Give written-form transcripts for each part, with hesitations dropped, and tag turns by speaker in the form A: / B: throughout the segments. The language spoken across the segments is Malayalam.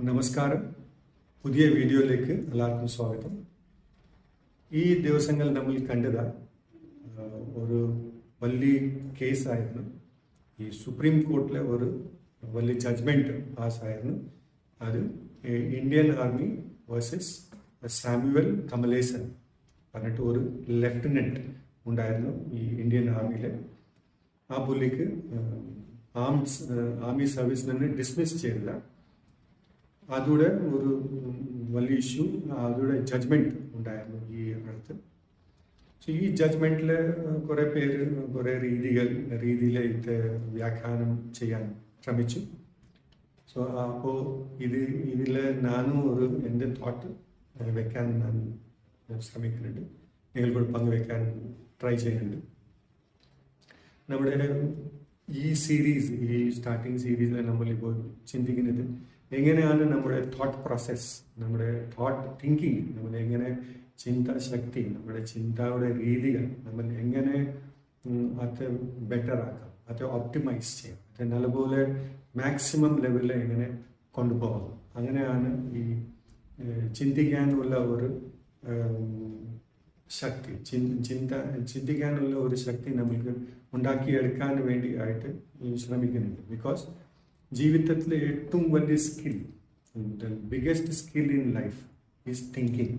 A: നമസ്കാരം. പുതിയ വീഡിയോയിലേക്ക് എല്ലാവർക്കും സ്വാഗതം. ഈ ദിവസങ്ങൾ നമ്മൾ കണ്ടത് ഒരു വലിയ കേസായിരുന്നു. ഈ സുപ്രീം കോർട്ടിലെ ഒരു വലിയ ജഡ്ജ്മെന്റ് പാസ്സായിരുന്നു. അത് ഇന്ത്യൻ ആർമി വേഴ്സസ് സാമുവൽ കമലേസൻ പറഞ്ഞിട്ട് ഒരു ലെഫ്റ്റനന്റ് ഉണ്ടായിരുന്നു ഈ ഇന്ത്യൻ ആർമിയിൽ. ആ പുള്ളിക്ക് ആർമി സർവീസിൽ നിന്ന് ഡിസ്മിസ് ചെയ്തില്ല. അതോടെ ഒരു വലിയ ഇഷ്യൂ, അതോടെ ജഡ്ജ്മെന്റ് ഉണ്ടായിരുന്നു ഈ അടുത്ത്. സോ ഈ ജഡ്ജ്മെന്റിൽ കുറെ പേര് കുറെ രീതിയിൽ ഇത് വ്യാഖ്യാനം ചെയ്യാൻ ശ്രമിച്ചു. സോ അപ്പോൾ ഇതിൽ ഞാനും എൻ്റെ തോട്ട് വെക്കാൻ ഞാൻ ശ്രമിക്കുന്നുണ്ട്, നിങ്ങൾക്കൂടെ പങ്കുവെക്കാൻ ട്രൈ ചെയ്യുന്നുണ്ട്. നമ്മുടെ ഈ സ്റ്റാർട്ടിങ് സീരീസിൽ നമ്മളിപ്പോൾ ചിന്തിക്കുന്നത് എങ്ങനെയാണ് നമ്മുടെ തോട്ട് പ്രോസസ്, നമ്മുടെ തോട്ട് തിങ്കിങ്, നമ്മൾ എങ്ങനെ ചിന്താശക്തി, നമ്മുടെ ചിന്തയുടെ രീതികൾ നമ്മൾ എങ്ങനെ അത് ബെറ്റർ ആക്കാം, അത് ഒപ്റ്റിമൈസ് ചെയ്യാം, അത് നല്ലപോലെ മാക്സിമം ലെവലിൽ എങ്ങനെ കൊണ്ടുപോകാം. അങ്ങനെയാണ് ഈ ചിന്തിക്കാനുള്ള ഒരു ശക്തി, ചിന്തിക്കാനുള്ള ഒരു ശക്തി നമുക്ക് ഉണ്ടാക്കിയെടുക്കാൻ വേണ്ടിയായിട്ട് ശ്രമിക്കുന്നുണ്ട്. ബിക്കോസ് ജീവിതത്തിലെ ഏറ്റവും വലിയ skill, the biggest skill in life is thinking.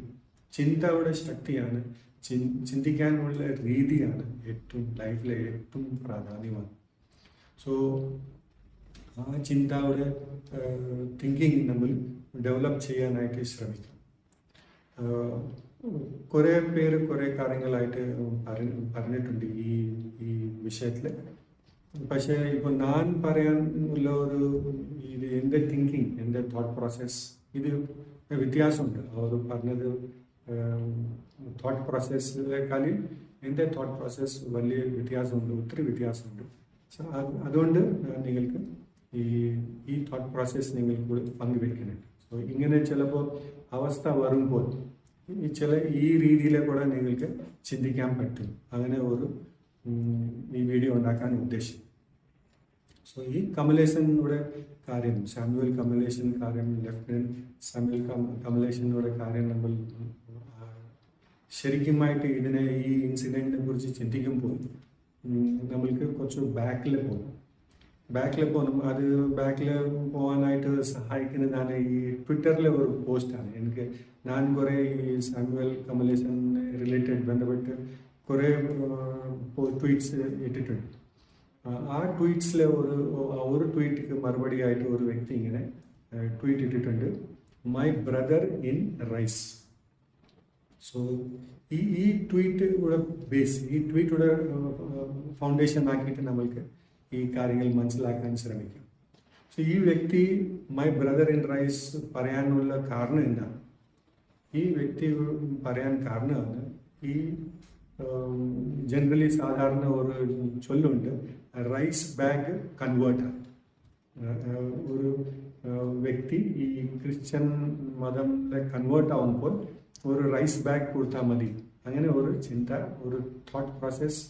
A: ചിന്തയുടെ ശക്തിയാണ്, ചിന്തിക്കാനുള്ള രീതിയാണ് ലൈഫിലെ ഏറ്റവും പ്രാധാന്യമാണ്. സോ ആ ചിന്തയുടെ തിങ്കിങ് നമ്മൾ ഡെവലപ്പ് ചെയ്യാനായിട്ട് ശ്രമിക്കാം. കുറേ പേര് കുറേ കാര്യങ്ങളായിട്ട് പറഞ്ഞിട്ടുണ്ട് ഈ വിഷയത്തിൽ. പക്ഷേ ഇപ്പോൾ ഞാൻ പറയാനുള്ള ഇത് എൻ്റെ തിങ്കിങ്, എൻ്റെ തോട്ട് പ്രോസസ് ഇത് വ്യത്യാസമുണ്ട്. അവർ പറഞ്ഞത് തോട്ട് പ്രോസസ്സിനേക്കാളും എൻ്റെ തോട്ട് പ്രോസസ് വലിയ വ്യത്യാസമുണ്ട്, ഒത്തിരി വ്യത്യാസമുണ്ട്. സോ അതുകൊണ്ട് നിങ്ങൾക്ക് ഈ തോട്ട് പ്രോസസ് നിങ്ങൾക്ക് പങ്കുവെക്കുന്നുണ്ട്. സോ ഇങ്ങനെ ചിലപ്പോൾ അവസ്ഥ വരുമ്പോൾ ഈ രീതിയിലെ കൂടെ നിങ്ങൾക്ക് ചിന്തിക്കാൻ പറ്റും. അങ്ങനെ ഈ വീഡിയോ ഉണ്ടാക്കാൻ ഉദ്ദേശിച്ചു. സോ ഈ കമലേസനുടെ കാര്യം, സാമുവൽ കമലേസൻ കാര്യം, ലെഫ്റ്റനന്റ് സാമുവൽ കമലേസനുടെ കാര്യം നമ്മൾ ശരിക്കുമായിട്ട് ഈ ഇൻസിഡൻറ്റിനെ കുറിച്ച് ചിന്തിക്കുമ്പോൾ നമ്മൾക്ക് കുറച്ച് ബാക്കിൽ പോകണം. അത് ബാക്കിൽ പോകാനായിട്ട് സഹായിക്കുന്നതാണ് ഈ ട്വിറ്ററിലെ ഒരു പോസ്റ്റാണ്. ഞാൻ കുറേ ഈ സാമുവൽ കമലേസൻ റിലേറ്റഡ് ബന്ധപ്പെട്ട് കുറേ ട്വീറ്റ്സ് ഇട്ടിട്ടുണ്ട്. ആ ട്വീറ്റ്സിലെ ഒരു ട്വീറ്റിക്ക് മറുപടിയായിട്ട് ഒരു വ്യക്തി ഇങ്ങനെ ട്വീറ്റ് ഇട്ടിട്ടുണ്ട്, my brother in rise. So ഈ ട്വീറ്റുടെ ബേസ്, ഈ ട്വീറ്റുടെ ഫൗണ്ടേഷൻ ആക്കിയിട്ട് നമ്മൾക്ക് ഈ കാര്യങ്ങൾ മനസ്സിലാക്കാൻ ശ്രമിക്കാം. സോ ഈ വ്യക്തി മൈ ബ്രദർ ഇൻ റൈസ് പറയാനുള്ള കാരണം എന്താണ്? ഈ വ്യക്തി പറയാൻ കാരണമാണ് ജനറലി സാധാരണ ഒരു ചൊല്ലുണ്ട്, റൈസ് ബാഗ് കൺവേർട്ടർ. ഒരു വ്യക്തി ഈ ക്രിസ്ത്യൻ മതത്തിലെ കൺവേർട്ട് ആവുമ്പോൾ ഒരു റൈസ് ബാഗ് കൊടുത്താൽ മതി. അങ്ങനെ ഒരു ചിന്ത, ഒരു തോട്ട് പ്രോസസ്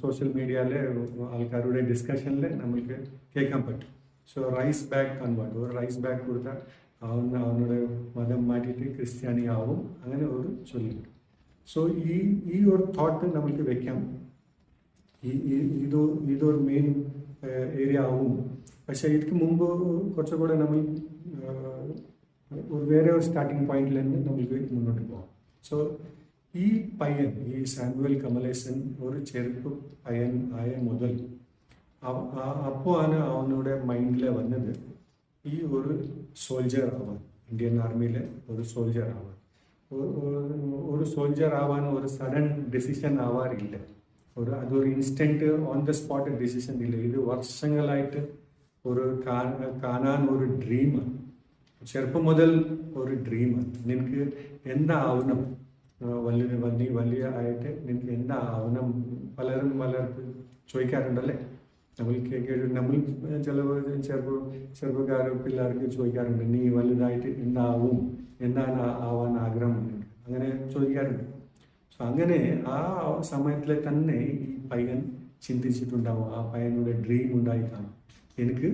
A: സോഷ്യൽ മീഡിയയിലെ ആൾക്കാരുടെ ഡിസ്കഷനിൽ നമ്മൾക്ക് കേൾക്കാൻ പറ്റും. സോ റൈസ് ബാഗ് കൺവേർട്ട്, ഒരു റൈസ് ബാഗ് കൊടുത്താൽ അവനുടെ മതം മാറ്റിയിട്ട് ക്രിസ്ത്യാനി ആവും. അങ്ങനെ ഒരു ചൊല്ലുണ്ട്. സോ ഈ ഒരു തോട്ട് നമ്മൾക്ക് വെക്കാം. ഇതൊരു മെയിൻ ഏരിയ ആവും. പക്ഷെ ഇതിക്ക് മുമ്പ് കുറച്ചുകൂടെ നമ്മൾ വേറെ ഒരു സ്റ്റാർട്ടിങ് പോയിന്റിൽ നിന്ന് നമ്മൾക്ക് മുന്നോട്ട് പോകാം. സോ ഈ സാമുവൽ കമലേസൻ ഒരു ചെറുപ്പ് പയ്യൻ ആയ മുതൽ അപ്പോൾ ആണ് അവനുടെ മൈൻഡിൽ വന്നത് ഈ ഒരു സോൾജർ ആവാൻ, ഇന്ത്യൻ ആർമിയിലെ ഒരു സോൾജർ ആവാൻ. ഒരു സോൾജർ ആവാൻ ഒരു സഡൻ ഡിസിഷൻ ആവാറില്ല. അതൊരു instant on the spot decision ഇല്ല. ഇത് വർഷങ്ങളായിട്ട് കാണാൻ ഒരു ഡ്രീമാണ്. ചെറുപ്പം മുതൽ ഒരു ഡ്രീമാണ്. നിനക്ക് എന്താ ആവണം, വലിയ ആയിട്ട് നിനക്ക് എന്താ ആവണം? പലരും ചോദിക്കാറുണ്ടല്ലേ. നമ്മൾ ചെറുപ്പക്കാർ പിള്ളേർക്ക് ചോദിക്കാറുണ്ട്, നീ വലുതായിട്ട് എന്താവും, എന്താണ് ആവാൻ ആഗ്രഹമുണ്ട്, അങ്ങനെ ചോദിക്കാറുണ്ട്. സോ അങ്ങനെ ആ സമയത്തിൽ തന്നെ ഈ പയ്യൻ ചിന്തിച്ചിട്ടുണ്ടാവും. ആ പയ്യനോട് ഡ്രീം ഉണ്ടായി കാണും, എനിക്ക്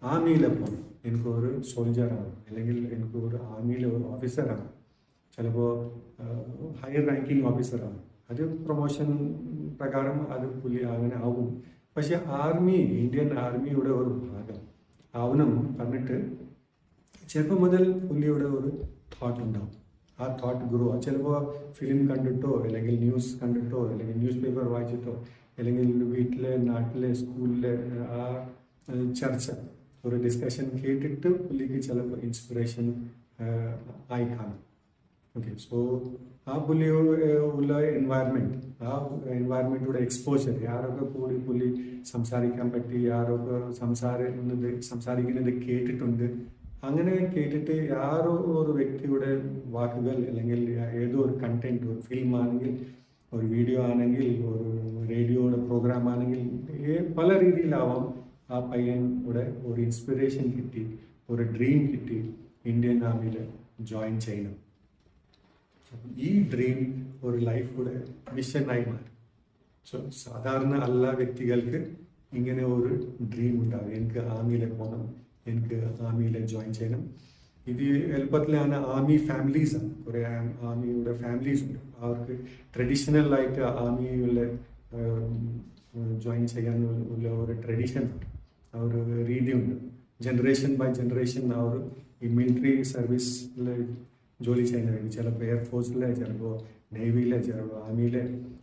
A: ആർമിയിൽ പോകണം, എനിക്കൊരു സോൾജറാണ്, അല്ലെങ്കിൽ എനിക്കൊരു ആർമിയിലെ ഒരു ഓഫീസറാണ്, ചിലപ്പോൾ ഹയർ റാങ്കിങ് ഓഫീസറാണ്. അത് പ്രൊമോഷൻ പ്രകാരം അത് പുള്ളി അങ്ങനെ ആവും. പക്ഷെ ആർമി, ഇന്ത്യൻ ആർമിയുടെ ഒരു ഭാഗം ആവണം പറഞ്ഞിട്ട് ചെറുപ്പം മുതൽ പുള്ളിയുടെ ഒരു തോട്ട് ഉണ്ടാവും. ആ തോട്ട് ഗ്രോ ചിലപ്പോൾ ഫിലിം കണ്ടിട്ടോ, അല്ലെങ്കിൽ ന്യൂസ് കണ്ടിട്ടോ, അല്ലെങ്കിൽ ന്യൂസ് പേപ്പർ വായിച്ചിട്ടോ, അല്ലെങ്കിൽ വീട്ടിലെ, നാട്ടിലെ, സ്കൂളിലെ ആ ചർച്ച, ഒരു ഡിസ്കഷൻ കേട്ടിട്ട് പുള്ളിക്ക് ചിലപ്പോൾ ഇൻസ്പിറേഷൻ ആയി കാണും. ഓക്കെ, സോ ആ പുള്ളി ഉള്ള എൻവയറമെൻറ്റ്, ആ എൻവയറമെൻറ്റിലൂടെ എക്സ്പോഷർ, ആരൊക്കെ കൂടി പുള്ളി സംസാരിക്കാൻ പറ്റി, ആരൊക്കെ സംസാരിക്കുന്നത് കേട്ടിട്ടുണ്ട്, അങ്ങനെ കേട്ടിട്ട് ആരോ ഒരു വ്യക്തിയുടെ വാക്കുകൾ, അല്ലെങ്കിൽ ഏതോ ഒരു കണ്ടന്റ്, ഒരു ഫിലിം ആണെങ്കിൽ, ഒരു വീഡിയോ ആണെങ്കിൽ, ഒരു റേഡിയോയുടെ പ്രോഗ്രാം ആണെങ്കിൽ, പല രീതിയിലാവാം ആ പയ്യനോടെ ഒരു ഇൻസ്പിറേഷൻ കിട്ടി, ഒരു ഡ്രീം കിട്ടി ഇന്ത്യൻ ആർമിയിൽ ജോയിൻ ചെയ്യണം. ഈ ഡ്രീം ഒരു ലൈഫിലൂടെ മിഷനായി മാറും. സോ സാധാരണ എല്ലാ വ്യക്തികൾക്ക് ഇങ്ങനെ ഒരു ഡ്രീം ഉണ്ടാവും, എനിക്ക് ആർമിയിൽ പോകണം, എനിക്ക് ആർമിയിൽ ജോയിൻ ചെയ്യണം. ഇത് എളുപ്പത്തിലാണ് ആർമി ഫാമിലീസാണ്, കുറേ ആർമിയുടെ ഫാമിലീസ് ഉണ്ട്, അവർക്ക് ട്രഡീഷണലായിട്ട് ആർമിയിൽ ജോയിൻ ചെയ്യാനുള്ള ഒരു ട്രഡീഷൻ ഉണ്ട്, ആ ഒരു രീതിയുണ്ട്. ജനറേഷൻ ബൈ ജനറേഷൻ അവർ ഈ മിലിറ്ററി സർവീസിൽ ജോലി ചെയ്യുന്നവർക്ക്, ചിലപ്പോൾ എയർഫോഴ്സിലെ, ചിലപ്പോൾ നേവിയിലെ, ചിലപ്പോൾ ആർമിയിലെ,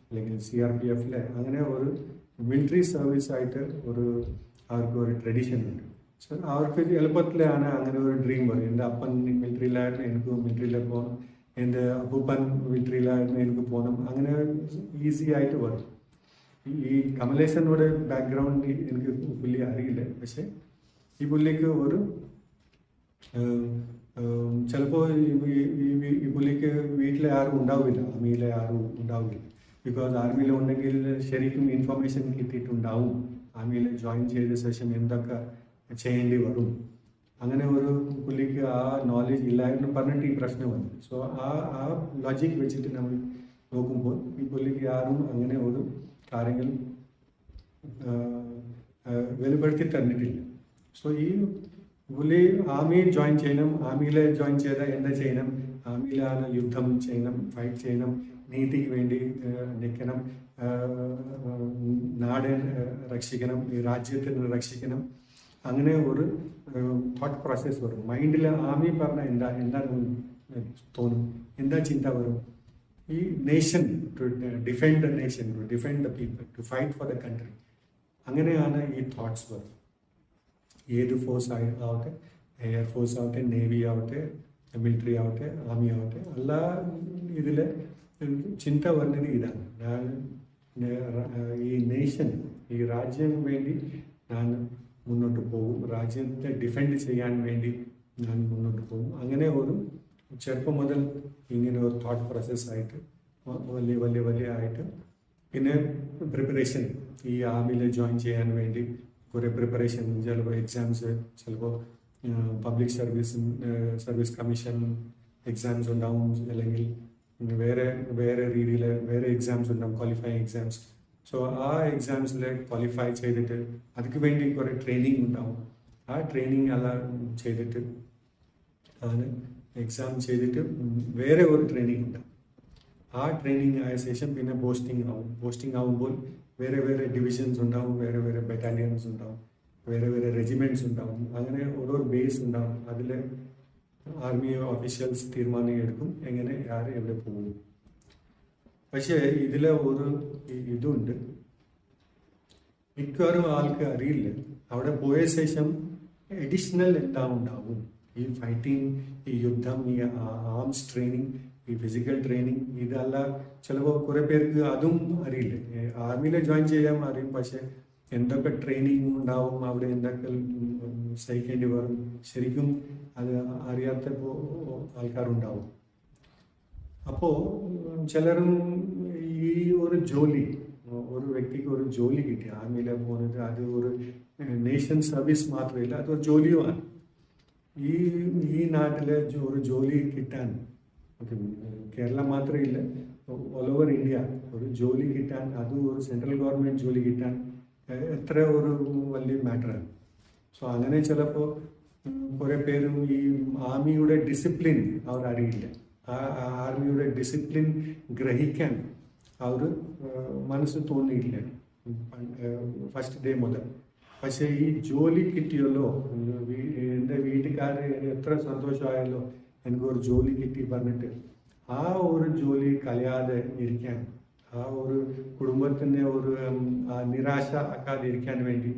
A: അല്ലെങ്കിൽ CRPF അങ്ങനെ ഒരു മിലിറ്ററി സർവീസായിട്ട് അവർക്ക് ഒരു ട്രഡീഷൻ ഉണ്ട്. സോ അവർക്ക് എളുപ്പത്തിലാണ് അങ്ങനെ ഒരു ഡ്രീം വരും. എൻ്റെ അപ്പൻ മിലിറ്ററിയിലായിരുന്നു, എനിക്ക് മിലിറ്ററിയിൽ പോകണം, എൻ്റെ അപ്പൂപ്പൻ മിലിറ്ററിയിലായിരുന്നു, എനിക്ക് പോകണം, അങ്ങനെ ഈസി ആയിട്ട് വരും. ഈ കമലേശനോട് ബാക്ക്ഗ്രൗണ്ട് എനിക്ക് പുള്ളി അറിയില്ല, പക്ഷെ ഈ പുള്ളിക്ക് ഒരു ചിലപ്പോൾ ഈ പുള്ളിക്ക് വീട്ടിലെ ആരും ഉണ്ടാവില്ല, ആർമിയിലെ ആരും ഉണ്ടാവില്ല. ബിക്കോസ് ആർമിയിൽ ഉണ്ടെങ്കിൽ ശരിക്കും ഇൻഫർമേഷൻ കിട്ടിയിട്ടുണ്ടാവും, ആർമിയിൽ ജോയിൻ ചെയ്ത ശേഷം എന്തൊക്കെ ചെയ്യേണ്ടി വരും. അങ്ങനെ ഒരു പുള്ളിക്ക് ആ നോളജ് ഇല്ലായിരുന്നു പറഞ്ഞിട്ട് ഈ പ്രശ്നം വന്നു. സോ ആ ലോജിക് വെച്ചിട്ട് നമ്മൾ നോക്കുമ്പോൾ ഈ പുള്ളിക്ക് ആരും അങ്ങനെ ഒരു കാര്യങ്ങൾ വെളിപ്പെടുത്തി തന്നിട്ടില്ല. സോ ഈ പുള്ളി ആർമിയിൽ ജോയിൻ ചെയ്യണം, ആർമിയിൽ ജോയിൻ ചെയ്താൽ എന്താ ചെയ്യണം, ആർമിയിലാണ് യുദ്ധം ചെയ്യണം, ഫൈറ്റ് ചെയ്യണം, നീതിക്ക് വേണ്ടി നിൽക്കണം, നാട് രക്ഷിക്കണം, ഈ രാജ്യത്തിന് രക്ഷിക്കണം, അങ്ങനെ ഒരു തോട്ട് പ്രോസസ് വരും മൈൻഡിൽ. ആർമി പറഞ്ഞാൽ എന്താ തോന്നും, എന്താ ചിന്ത വരും, ഈ nation, to defend the nation, to defend the people, to fight for the country, അങ്ങനെയാണ് ഈ തോട്ട്സ് വരും. ഏത് ഫോഴ്സ് ആവട്ടെ, എയർഫോഴ്സ് ആവട്ടെ, നേവി ആവട്ടെ, മിലിറ്ററി ആവട്ടെ, ആർമി ആവട്ടെ, എല്ലാ ഇതിൽ ചിന്ത വരുന്നത് ഇതാണ്, ഞാൻ ഈ നേഷൻ, ഈ രാജ്യം വേണ്ടി ഞാൻ മുന്നോട്ട് പോകും, രാജ്യത്തെ ഡിഫെൻഡ് ചെയ്യാൻ വേണ്ടി ഞാൻ മുന്നോട്ട് പോകും. അങ്ങനെ ഒരു ചെറുപ്പം മുതൽ ഇങ്ങനെ ഒരു തോട്ട് പ്രോസസ്സായിട്ട് വലിയ ആയിട്ട്, പിന്നെ പ്രിപ്പറേഷൻ, ഈ ആർമിയിൽ ജോയിൻ ചെയ്യാൻ വേണ്ടി കുറേ പ്രിപ്പറേഷൻ, ചിലപ്പോൾ എക്സാംസ്, ചിലപ്പോൾ പബ്ലിക് സർവീസ് കമ്മീഷൻ എക്സാംസ് ഉണ്ടാവും, അല്ലെങ്കിൽ വേറെ രീതിയിൽ വേറെ എക്സാംസ് ഉണ്ടാവും, ക്വാളിഫയിങ് എക്സാംസ്. സോ ആ എക്സാംസിൽ ക്വാളിഫൈ ചെയ്തിട്ട് അതിക്ക് വേണ്ടി കുറേ ട്രെയിനിങ് ഉണ്ടാവും. ആ ട്രെയിനിങ് എല്ലാം ചെയ്തിട്ട് ആണ് എക്സാം ചെയ്തിട്ട് വേറെ ഒരു ട്രെയിനിങ് ഉണ്ടാവും. ആ ട്രെയിനിങ് ആയ ശേഷം പിന്നെ പോസ്റ്റിംഗ് ആവുമ്പോൾ വേറെ ഡിവിഷൻസ് ഉണ്ടാവും, വേറെ ബറ്റാലിയൻസ് ഉണ്ടാവും, വേറെ റെജിമെൻറ്റ്സ് ഉണ്ടാവും, അങ്ങനെ ഓരോ ബേസ് ഉണ്ടാവും. അതിൽ ആർമി ഓഫീഷ്യൽസ് തീരുമാനം എടുക്കും എങ്ങനെ ആര് എവിടെ പോകും. പക്ഷേ ഇതിലെ ഒരു ഇതുണ്ട്, മിക്കവാറും ആൾക്ക് അറിയില്ല, അവിടെ പോയ ശേഷം അഡീഷണൽ എന്താ ഉണ്ടാവും. ഈ ഫൈറ്റിംഗ്, ഈ യുദ്ധം, ഈ ആംസ് ട്രെയിനിങ്, ഈ ഫിസിക്കൽ ട്രെയിനിങ്, ഇതല്ല ചിലപ്പോൾ കുറേ പേർക്ക് അതും അറിയില്ല. ആർമിയിൽ ജോയിൻ ചെയ്യാൻ അറിയും, പക്ഷെ എന്തൊക്കെ ട്രെയിനിങ് ഉണ്ടാവും, അവിടെ എന്തൊക്കെ സഹിക്കേണ്ടി വരും, ശരിക്കും അത് അറിയാത്ത ആൾക്കാരുണ്ടാവും. അപ്പോൾ ചിലരും ഈ ഒരു ജോലി, ഒരു വ്യക്തിക്ക് ഒരു ജോലി കിട്ടി ആർമിയിൽ പോകുന്നത്, അത് ഒരു നേഷൻ സർവീസ് മാത്രമല്ല, അതൊരു ജോലിയുമാണ്. ഈ നാട്ടിലെ ഒരു ജോലി കിട്ടാൻ, കേരളം മാത്രമല്ല, ഓൾ ഓവർ ഇന്ത്യ ഒരു ജോലി കിട്ടാൻ, അത് ഒരു സെൻട്രൽ ഗവൺമെൻറ് ജോലി കിട്ടാൻ എത്ര ഒരു വലിയ മാറ്ററാണ്. സോ അങ്ങനെ ചിലപ്പോൾ കുറേ പേരും ഈ ആർമിയുടെ ഡിസിപ്ലിൻ അവർ അറിയില്ല. ആ ആർമിയുടെ ഡിസിപ്ലിൻ ഗ്രഹിക്കാൻ അവർ മനസ്സ് തോന്നിയില്ല ഫസ്റ്റ് ഡേ മുതൽ. പക്ഷേ ഈ ജോലി കിട്ടിയല്ലോ, എൻ്റെ വീട്ടുകാർ എത്ര സന്തോഷമായല്ലോ എനിക്കൊരു ജോലി കിട്ടി പറഞ്ഞിട്ട് ആ ഒരു ജോലി കളയാതെ ഇരിക്കാൻ, ആ ഒരു കുടുംബത്തിനെ ഒരു നിരാശ ആക്കാതിരിക്കാൻ വേണ്ടി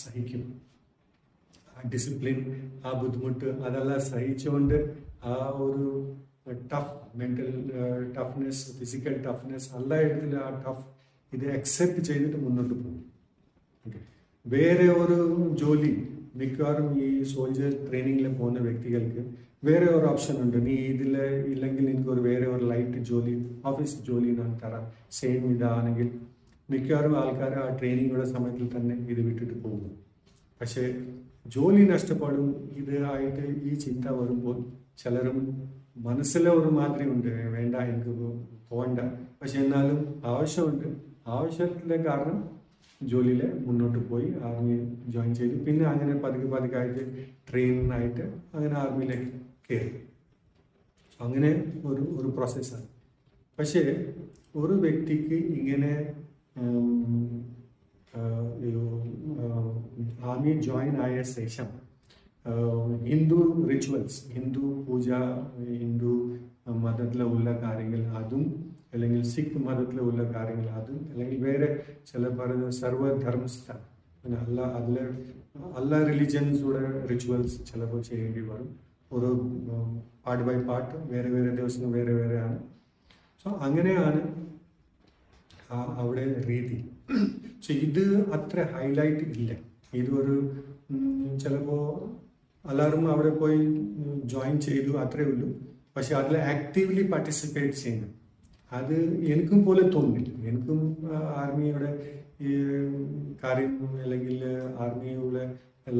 A: സഹിക്കും. ആ ഡിസിപ്ലിൻ, ആ ബുദ്ധിമുട്ട് അതെല്ലാം സഹിച്ചുകൊണ്ട് ആ ഒരു tough mental toughness, physical toughness എല്ലാ ഇടത്തിലും ആ ടഫ് ഇത് അക്സെപ്റ്റ് ചെയ്തിട്ട് മുന്നോട്ട് പോകും. ഓക്കെ, വേറെ ഒരു ജോലി മിക്കവാറും ഈ സോൾജർ ട്രെയിനിങ്ങിൽ പോകുന്ന വ്യക്തികൾക്ക് വേറെ ഒരു ഓപ്ഷൻ ഉണ്ട്. നീ ഇതിൽ ഇല്ലെങ്കിൽ എനിക്കൊരു വേറെ ഒരു ലൈറ്റ് ജോലി, ഓഫീസ് ജോലി ഞാൻ തരാം, സെയിം ഇതാണെങ്കിൽ മിക്കവാറും ആൾക്കാർ ആ ട്രെയിനിങ്ങുടെ സമയത്തിൽ തന്നെ ഇത് വിട്ടിട്ട് പോകും. പക്ഷേ ജോലി നഷ്ടപ്പെടും ഇത് ആയിട്ട് ഈ ചിന്ത വരുമ്പോൾ ചിലരും മനസ്സിലെ ഒരു മാതിരി ഉണ്ട്, വേണ്ട എനിക്ക് പോകണ്ട. പക്ഷെ എന്നാലും ആവശ്യമുണ്ട്, ആവശ്യത്തിൻ്റെ കാരണം ജോലിയിൽ മുന്നോട്ട് പോയി ആർമി ജോയിൻ ചെയ്തു. പിന്നെ അങ്ങനെ പതുക്കെ ട്രെയിനായിട്ട് അങ്ങനെ ആർമിയിലേക്ക് കയറി. അങ്ങനെ ഒരു പ്രോസസ്സാണ്. പക്ഷേ ഒരു വ്യക്തിക്ക് ഇങ്ങനെ ആർമി ജോയിൻ ആയ ശേഷം ഹിന്ദു റിച്വൽസ്, ഹിന്ദു പൂജ, ഹിന്ദു മതത്തിലുള്ള കാര്യങ്ങൾ അതും, അല്ലെങ്കിൽ സിഖ് മതത്തിലുള്ള കാര്യങ്ങൾ അതും, അല്ലെങ്കിൽ വേറെ ചില പറയുന്ന സർവധർമ്മസ്ഥ പിന്നെ എല്ലാ റിലിജൻസുടെ റിച്വൽസ് ചിലപ്പോൾ ചെയ്യേണ്ടി വരും. ഒരു പാർട്ട് ബൈ പാർട്ട് വേറെ ദിവസം വേറെ ആണ്. സോ അങ്ങനെയാണ് അവിടെ രീതി. സോ ഇത് അത്ര ഹൈലൈറ്റ് ഇല്ല. ഇതൊരു ചിലപ്പോൾ എല്ലാവരും അവിടെ പോയി ജോയിൻ ചെയ്തു അത്രേ ഉള്ളൂ. പക്ഷെ അതിൽ ആക്റ്റീവ്ലി പാർട്ടിസിപ്പേറ്റ് ചെയ്യണം. അത് എനിക്കും പോലെ തോന്നില്ല. എനിക്കും ആർമിയുടെ ഈ കാര്യം അല്ലെങ്കിൽ ആർമിയുടെ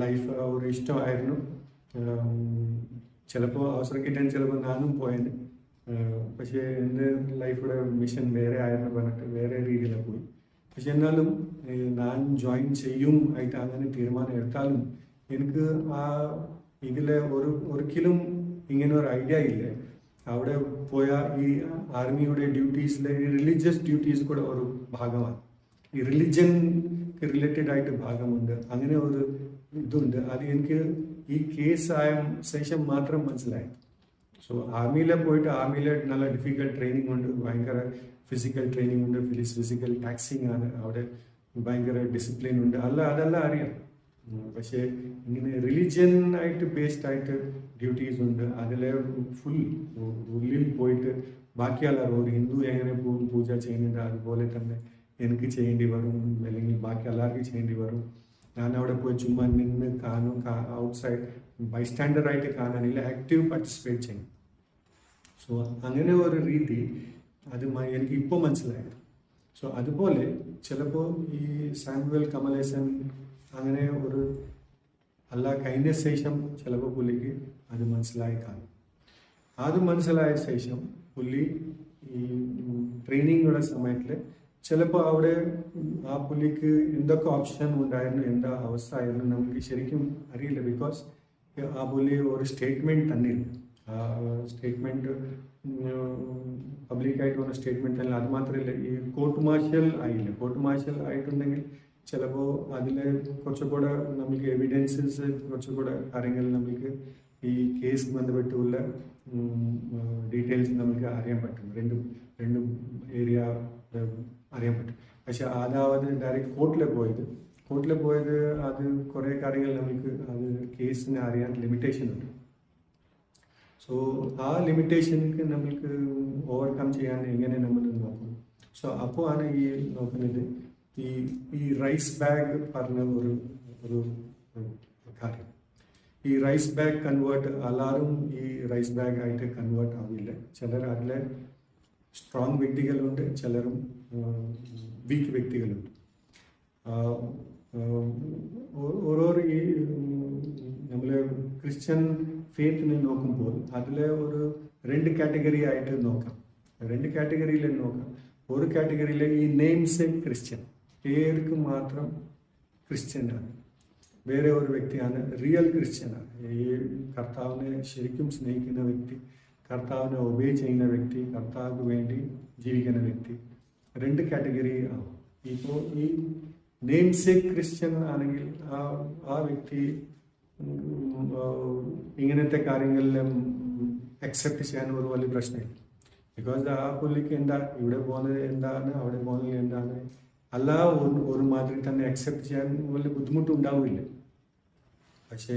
A: ലൈഫ് ഒരു ഇഷ്ടമായിരുന്നു. ചിലപ്പോൾ അവസരം കിട്ടാൻ ചിലപ്പോൾ ഞാനും പോയത്. പക്ഷേ എൻ്റെ ലൈഫിയുടെ മിഷൻ വേറെ ആയിരുന്നു പറഞ്ഞിട്ട് വേറെ രീതിയിലാണ് പോയി. പക്ഷെ എന്നാലും ഞാൻ ജോയിൻ ചെയ്യും ആയിട്ട് അങ്ങനെ തീരുമാനം എടുത്താലും എനിക്ക് ആ ഇതിലെ ഒരിക്കലും ഇങ്ങനെ ഒരു ഐഡിയ ഇല്ല. അവിടെ പോയാൽ ഈ ആർമിയുടെ ഡ്യൂട്ടീസിലെ ഈ റിലീജിയസ് ഡ്യൂട്ടീസ് കൂടെ ഒരു ഭാഗമാണ്. ഈ റിലിജൻ റിലേറ്റഡ് ആയിട്ട് ഭാഗമുണ്ട്. അങ്ങനെ ഒരു ഇതുണ്ട്. അത് എനിക്ക് ഈ കേസ് ആയ ശേഷം മാത്രം മനസ്സിലായി. സോ ആർമിയിലെ പോയിട്ട് ആർമിയിലെ നല്ല ഡിഫിക്കൽട്ട് ട്രെയിനിങ് ഉണ്ട്, ഭയങ്കര ഫിസിക്കൽ ട്രെയിനിങ് ഉണ്ട്, ഫിസിക്കൽ ടാക്സിങ് ആണ്, അവിടെ ഭയങ്കര ഡിസിപ്ലിൻ ഉണ്ട്, അതെല്ലാം അറിയാം. പക്ഷേ ഇങ്ങനെ റിലിജിയൻ ആയിട്ട് ബേസ്ഡ് ആയിട്ട് ഡ്യൂട്ടീസ് ഉണ്ട്. അതിലെ ഫുൾ ഉള്ളിൽ പോയിട്ട് ബാക്കിയുള്ള ഒരു ഹിന്ദു എങ്ങനെ പൂജ ചെയ്യുന്നുണ്ട് അതുപോലെ തന്നെ എനിക്ക് ചെയ്യേണ്ടി വരും, അല്ലെങ്കിൽ ബാക്കി എല്ലാവർക്കും ചെയ്യേണ്ടി വരും. ഞാൻ അവിടെ പോയി ചുമ്മാ നിന്ന് കാണും, ഔട്ട്സൈഡ് ബൈസ്റ്റാൻഡറായിട്ട് കാണാനില്ല, ആക്റ്റീവ് പാർട്ടിസിപ്പേറ്റ് ചെയ്യും. സോ അങ്ങനെ ഒരു രീതി അത് എനിക്ക് ഇപ്പോൾ മനസ്സിലായി. സോ അതുപോലെ ചിലപ്പോൾ ഈ സാമുവൽ കമലേസൻ അങ്ങനെ ഒരു അല്ല കഴിഞ്ഞ ശേഷം ചിലപ്പോൾ പുള്ളിക്ക് അത് മനസ്സിലായി കാണും. അത് മനസ്സിലായ ശേഷം പുള്ളി ഈ ട്രെയിനിങ്ങുടെ സമയത്തിൽ ചിലപ്പോൾ അവിടെ ആ പുള്ളിക്ക് എന്തൊക്കെ ഓപ്ഷൻ ഉണ്ടായിരുന്നു, എന്താ അവസ്ഥ ആയിരുന്നു നമുക്ക് ശരിക്കും അറിയില്ല. ബിക്കോസ് ആ പുള്ളി ഒരു സ്റ്റേറ്റ്മെൻറ്റ് തന്നില്ല. ആ സ്റ്റേറ്റ്മെൻറ്റ് പബ്ലിക്കായിട്ട് വന്ന സ്റ്റേറ്റ്മെൻറ്റ് തന്നെ. അത് മാത്രമല്ല ഈ കോർട്ട് മാർഷൽ ആയില്ല. കോർട്ട് മാർഷൽ ആയിട്ടുണ്ടെങ്കിൽ ചിലപ്പോൾ അതിൽ കുറച്ചുകൂടെ നമുക്ക് എവിഡൻസസ്, കുറച്ചുകൂടെ കാര്യങ്ങൾ നമുക്ക് ഈ കേസ് ബന്ധപ്പെട്ടുള്ള ഡീറ്റെയിൽസ് നമുക്ക് അറിയാൻ പറ്റും. രണ്ടും ഏരിയ അറിയാൻ പറ്റും. പക്ഷെ അതാവത് ഡയറക്റ്റ് കോർട്ടിൽ പോയത് അത് കുറേ കാര്യങ്ങൾ നമുക്ക് അത് കേസിനെ അറിയാൻ ലിമിറ്റേഷൻ ഉണ്ട്. സോ ആ ലിമിറ്റേഷനക്ക് നമ്മൾക്ക് ഓവർകം ചെയ്യാൻ എങ്ങനെ നമ്മൾ നോക്കും. സോ അപ്പോൾ ആണ് ഈ നോക്കുന്നത് ഈ റൈസ് ബാഗ് പറഞ്ഞ ഒരു കാര്യം. ഈ റൈസ് ബാഗ് കൺവേർട്ട് എല്ലാവരും ഈ റൈസ് ബാഗ് ആയിട്ട് കൺവേർട്ട് ആവില്ല. ചിലർ അതിലെ സ്ട്രോങ് വ്യക്തികളുണ്ട്, ചിലരും വീക്ക് വ്യക്തികളുണ്ട്. ഓരോരോ ഈ നമ്മൾ ക്രിസ്ത്യൻ ഫെയ്ത്തിനെ നോക്കുമ്പോൾ അതിലെ ഒരു 2 കാറ്റഗറി ആയിട്ട് നോക്കാം. 2 കാറ്റഗറിയിൽ നോക്കാം. ഒരു കാറ്റഗറിയിൽ ഈ നെയിംസ് ക്രിസ്ത്യൻ, പേർക്ക് മാത്രം ക്രിസ്ത്യനാണ്. വേറെ ഒരു വ്യക്തിയാണ് റിയൽ ക്രിസ്ത്യനാണ്. ഈ കർത്താവിനെ ശരിക്കും സ്നേഹിക്കുന്ന വ്യക്തി, കർത്താവിനെ ഒബേ ചെയ്യുന്ന വ്യക്തി, കർത്താവിന് വേണ്ടി ജീവിക്കുന്ന വ്യക്തി. രണ്ട് കാറ്റഗറി ആവും. ഇപ്പോൾ ഈ നെയിം സേക്ക് ക്രിസ്ത്യൻ ആണെങ്കിൽ ആ വ്യക്തി ഇങ്ങനത്തെ കാര്യങ്ങളെല്ലാം അക്സെപ്റ്റ് ചെയ്യാൻ ഒരു വലിയ പ്രശ്നമില്ല. ബിക്കോസ് ആ പുള്ളിക്ക് എന്താ ഇവിടെ പോകുന്നത് എന്താണ്, അവിടെ പോകുന്നത് എന്താണ്, അല്ല ഒരു മാതിരി തന്നെ അക്സെപ്റ്റ് ചെയ്യാൻ വലിയ ബുദ്ധിമുട്ടുണ്ടാവില്ല. പക്ഷേ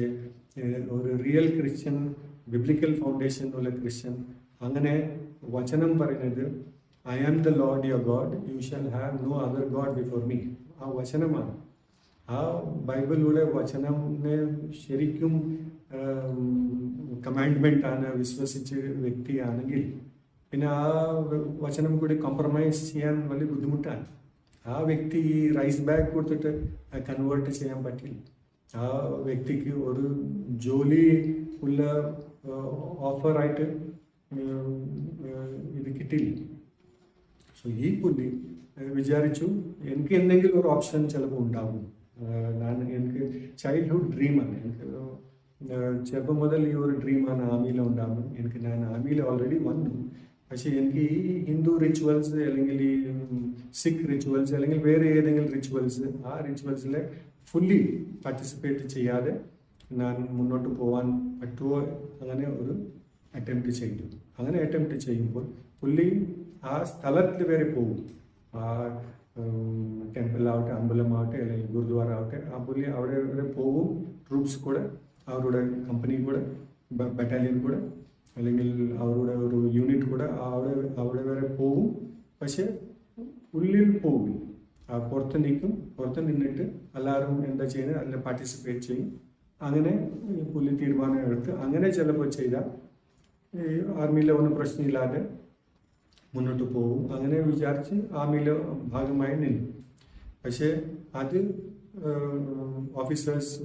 A: ഒരു റിയൽ ക്രിസ്ത്യൻ, ബിബ്ലിക്കൽ ഫൗണ്ടേഷൻ ഉള്ള ക്രിസ്ത്യൻ, അങ്ങനെ വചനം പറയുന്നത് I am the Lord your God, you shall have no other God before me. ആ വചനമാണ്. ആ ബൈബിളിലൂടെ വചനത്തെ ശരിക്കും കമാൻഡ്മെൻ്റ് ആണ് വിശ്വസിച്ച വ്യക്തിയാണെങ്കിൽ പിന്നെ ആ വചനം കൂടി കോംപ്രമൈസ് ചെയ്യാൻ വലിയ ബുദ്ധിമുട്ടാണ്. ആ വ്യക്തി ഈ റൈസ് ബാഗ് കൊടുത്തിട്ട് കൺവേർട്ട് ചെയ്യാൻ പറ്റില്ല. ആ വ്യക്തിക്ക് ഒരു ജോലി ഉള്ള ഓഫറായിട്ട് ഇത് കിട്ടില്ല. സോ ഈ പുള്ളി വിചാരിച്ചു എനിക്ക് എന്തെങ്കിലും ഒരു ഓപ്ഷൻ ചിലപ്പോൾ ഉണ്ടാകും. എനിക്ക് ചൈൽഡ്ഹുഡ് ഡ്രീമാണ്, എനിക്ക് ചെറുപ്പം മുതൽ ഈ ഒരു ഡ്രീമാണ് ആർമിയിൽ ഉണ്ടാകും. ഞാൻ ആർമിയിൽ ഓൾറെഡി വന്നു. പക്ഷേ എനിക്ക് ഈ ഹിന്ദു റിച്വൽസ് അല്ലെങ്കിൽ ഈ സിഖ് റിച്വൽസ് അല്ലെങ്കിൽ വേറെ ഏതെങ്കിലും റിച്വൽസ്, ആ റിച്വൽസിൽ ഫുള്ളി പാർട്ടിസിപ്പേറ്റ് ചെയ്യാതെ ഞാൻ മുന്നോട്ട് പോകാൻ പറ്റുമോ, അങ്ങനെ ഒരു അറ്റംപ്റ്റ് ചെയ്തു. അങ്ങനെ അറ്റംപ്റ്റ് ചെയ്യുമ്പോൾ പുള്ളി ആ സ്ഥലത്തിൽ വരെ പോകും. ആ ടെമ്പിളാവട്ടെ, അമ്പലമാവട്ടെ, അല്ലെങ്കിൽ ഗുരുദ്വാര ആവട്ടെ, ആ പുള്ളി അവിടെ വരെ പോകും. ട്രൂപ്സ് കൂടെ, അവരുടെ കമ്പനി കൂടെ, ബറ്റാലിയൻ കൂടെ, അല്ലെങ്കിൽ അവരുടെ ഒരു യൂണിറ്റ് കൂടെ അവിടെ വരെ പോകും. പക്ഷെ ഉള്ളിൽ പോകും. പുറത്ത് നിൽക്കും. പുറത്ത് നിന്നിട്ട് എല്ലാവരും എന്താ ചെയ്യുന്നത് അതിൽ പാർട്ടിസിപ്പേറ്റ് ചെയ്യും. അങ്ങനെ പുള്ളി തീരുമാനം എടുത്ത് അങ്ങനെ ചിലപ്പോൾ ചെയ്താൽ ഈ ആർമിയിലെ ഒന്നും പ്രശ്നമില്ലാതെ മുന്നോട്ട് പോകും. അങ്ങനെ വിചാരിച്ച് ആർമിയിലെ ഭാഗമായി നിന്നു. പക്ഷേ അത് ഓഫീസേഴ്സ്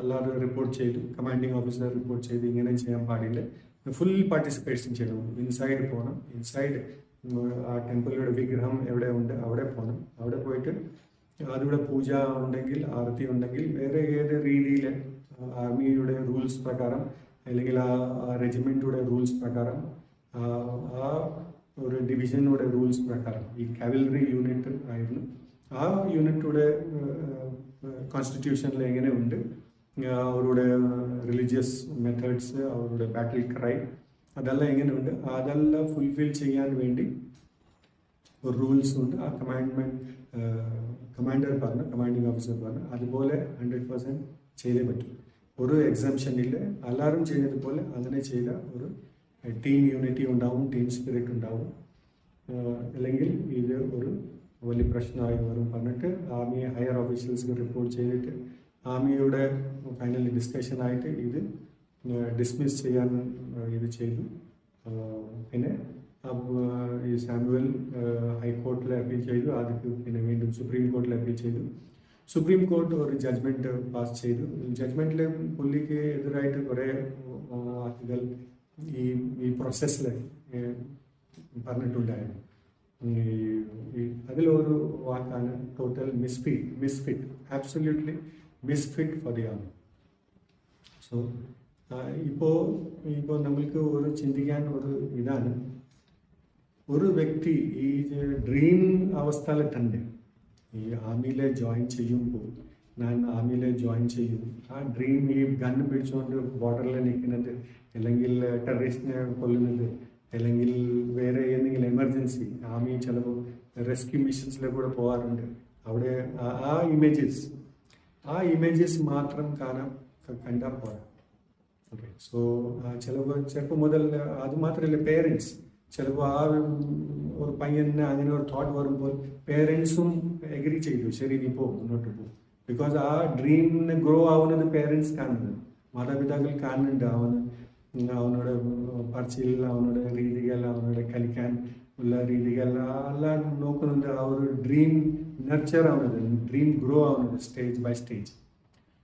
A: എല്ലാവരും റിപ്പോർട്ട് ചെയ്തു. കമാൻഡിങ് ഓഫീസർ റിപ്പോർട്ട് ചെയ്ത് ഇങ്ങനെ ചെയ്യാൻ പാടില്ല, ഫുൾ പാർട്ടിസിപ്പേഷൻ ചെയ്യണം. ഇൻസൈഡ് പോകണം. ഇൻസൈഡ് ആ ടെമ്പിളിയുടെ വിഗ്രഹം എവിടെ ഉണ്ട് അവിടെ പോകണം. അവിടെ പോയിട്ട് അതിവിടെ പൂജ ഉണ്ടെങ്കിൽ, ആരതി ഉണ്ടെങ്കിൽ, വേറെ ഏത് രീതിയിൽ ആർമിയുടെ റൂൾസ് പ്രകാരം അല്ലെങ്കിൽ ആ റെജിമെൻറ്റിയുടെ റൂൾസ് പ്രകാരം, ആ ഒരു ഡിവിഷനുടെ റൂൾസ് പ്രകാരം, ഈ കാവലറി യൂണിറ്റ് ആയിരുന്നു, ആ യൂണിറ്റുടെ കോൺസ്റ്റിറ്റ്യൂഷനിൽ എങ്ങനെ ഉണ്ട്, അവരുടെ റിലീജിയസ് മെത്തേഡ്സ്, അവരുടെ ബാറ്റിൽ ക്രൈ, അതെല്ലാം എങ്ങനെയുണ്ട്, അതെല്ലാം ഫുൾഫിൽ ചെയ്യാൻ വേണ്ടി ഒരു റൂൾസ് ഉണ്ട്. ആ കമാൻഡർ പറഞ്ഞു, കമാൻഡിങ് ഓഫീസർ പറഞ്ഞു, അതുപോലെ 100% ചെയ്തേ പറ്റും. ഒരു എക്സംഷൻ ഇല്ല. എല്ലാവരും ചെയ്യുന്നതുപോലെ അങ്ങനെ ചെയ്ത ഒരു ടീം യൂണിറ്റി ഉണ്ടാവും, ടീം സ്പിരിറ്റ് ഉണ്ടാവും. അല്ലെങ്കിൽ ഇത് ഒരു വലിയ പ്രശ്നമായി വരും പറഞ്ഞിട്ട് ആർമി ഹയർ ഓഫീഷ്യൽസ് റിപ്പോർട്ട് ചെയ്തിട്ട് ആർമിയുടെ ഫൈനൽ ഡിസ്കഷനായിട്ട് ഇത് ഡിസ്മിസ് ചെയ്യാൻ ഇത് ചെയ്തു. പിന്നെ ഈ സാമുവൽ ഹൈക്കോർട്ടിൽ അപ്പീൽ ചെയ്തു. അതിക്ക് പിന്നെ വീണ്ടും സുപ്രീം കോർട്ടിൽ അപ്പീൽ ചെയ്തു. സുപ്രീം കോർട്ട് ഒരു ജഡ്ജ്മെൻറ്റ് പാസ് ചെയ്തു. ജഡ്ജ്മെൻറ്റിൽ പുള്ളിക്ക് എതിരായിട്ട് കുറേ വാക്കുകൾ ഈ പ്രോസസ്സിൽ പറഞ്ഞിട്ടുണ്ടായിരുന്നു. അതിലൊരു വാക്കാണ് total misfit, absolutely misfit for the army. So ഇപ്പോൾ നമ്മൾക്ക് ഒരു ചിന്തിക്കാൻ ഒരു ഇതാണ്, ഒരു വ്യക്തി ഈ ഡ്രീം അവസ്ഥയിൽ തന്നെ ഈ ആർമിയിലെ ജോയിൻ ചെയ്യുമ്പോൾ, ഞാൻ ആർമിയിലെ ജോയിൻ ചെയ്യും, ആ ഡ്രീം ഈ ഗൺ പിടിച്ചുകൊണ്ട് ബോർഡറിൽ നിൽക്കുന്നത്, അല്ലെങ്കിൽ ടെററിസ്റ്റിനെ കൊല്ലുന്നത്, അല്ലെങ്കിൽ വേറെ ഏതെങ്കിലും എമർജൻസി, ആർമി ചിലപ്പോൾ റെസ്ക്യൂ മിഷൻസിലെ കൂടെ പോകാറുണ്ട്. അവിടെ ആ ഇമേജസ് മാത്രം കണ്ടാൽ പോരാ. ഓക്കെ, സോ ചിലപ്പോൾ മുതൽ അത് മാത്രമല്ല, പേരൻസ് ചിലപ്പോൾ ആ ഒരു പയ്യന് അങ്ങനെ ഒരു തോട്ട് വരുമ്പോൾ പേരൻസും എഗ്രി ചെയ്തു, ശരി നീ പോ, മുന്നോട്ട് പോകും. ബിക്കോസ് ആ ഡ്രീമിന് ഗ്രോ ആവുന്നത് പേരൻസ് കാണുന്നത്, മാതാപിതാക്കൾ കാണുന്നുണ്ട്. അവനോട് പറച്ചിൽ, അവനോട് രീതികൾ, അവനോട് കളിക്കാൻ ഉള്ള രീതികൾ എല്ലാം നോക്കുന്നുണ്ട്. ആ ഒരു ഡ്രീം നർച്ചർ ആവുന്നത്, ഡ്രീം ഗ്രോ ആവുന്നത് സ്റ്റേജ് ബൈ സ്റ്റേജ്.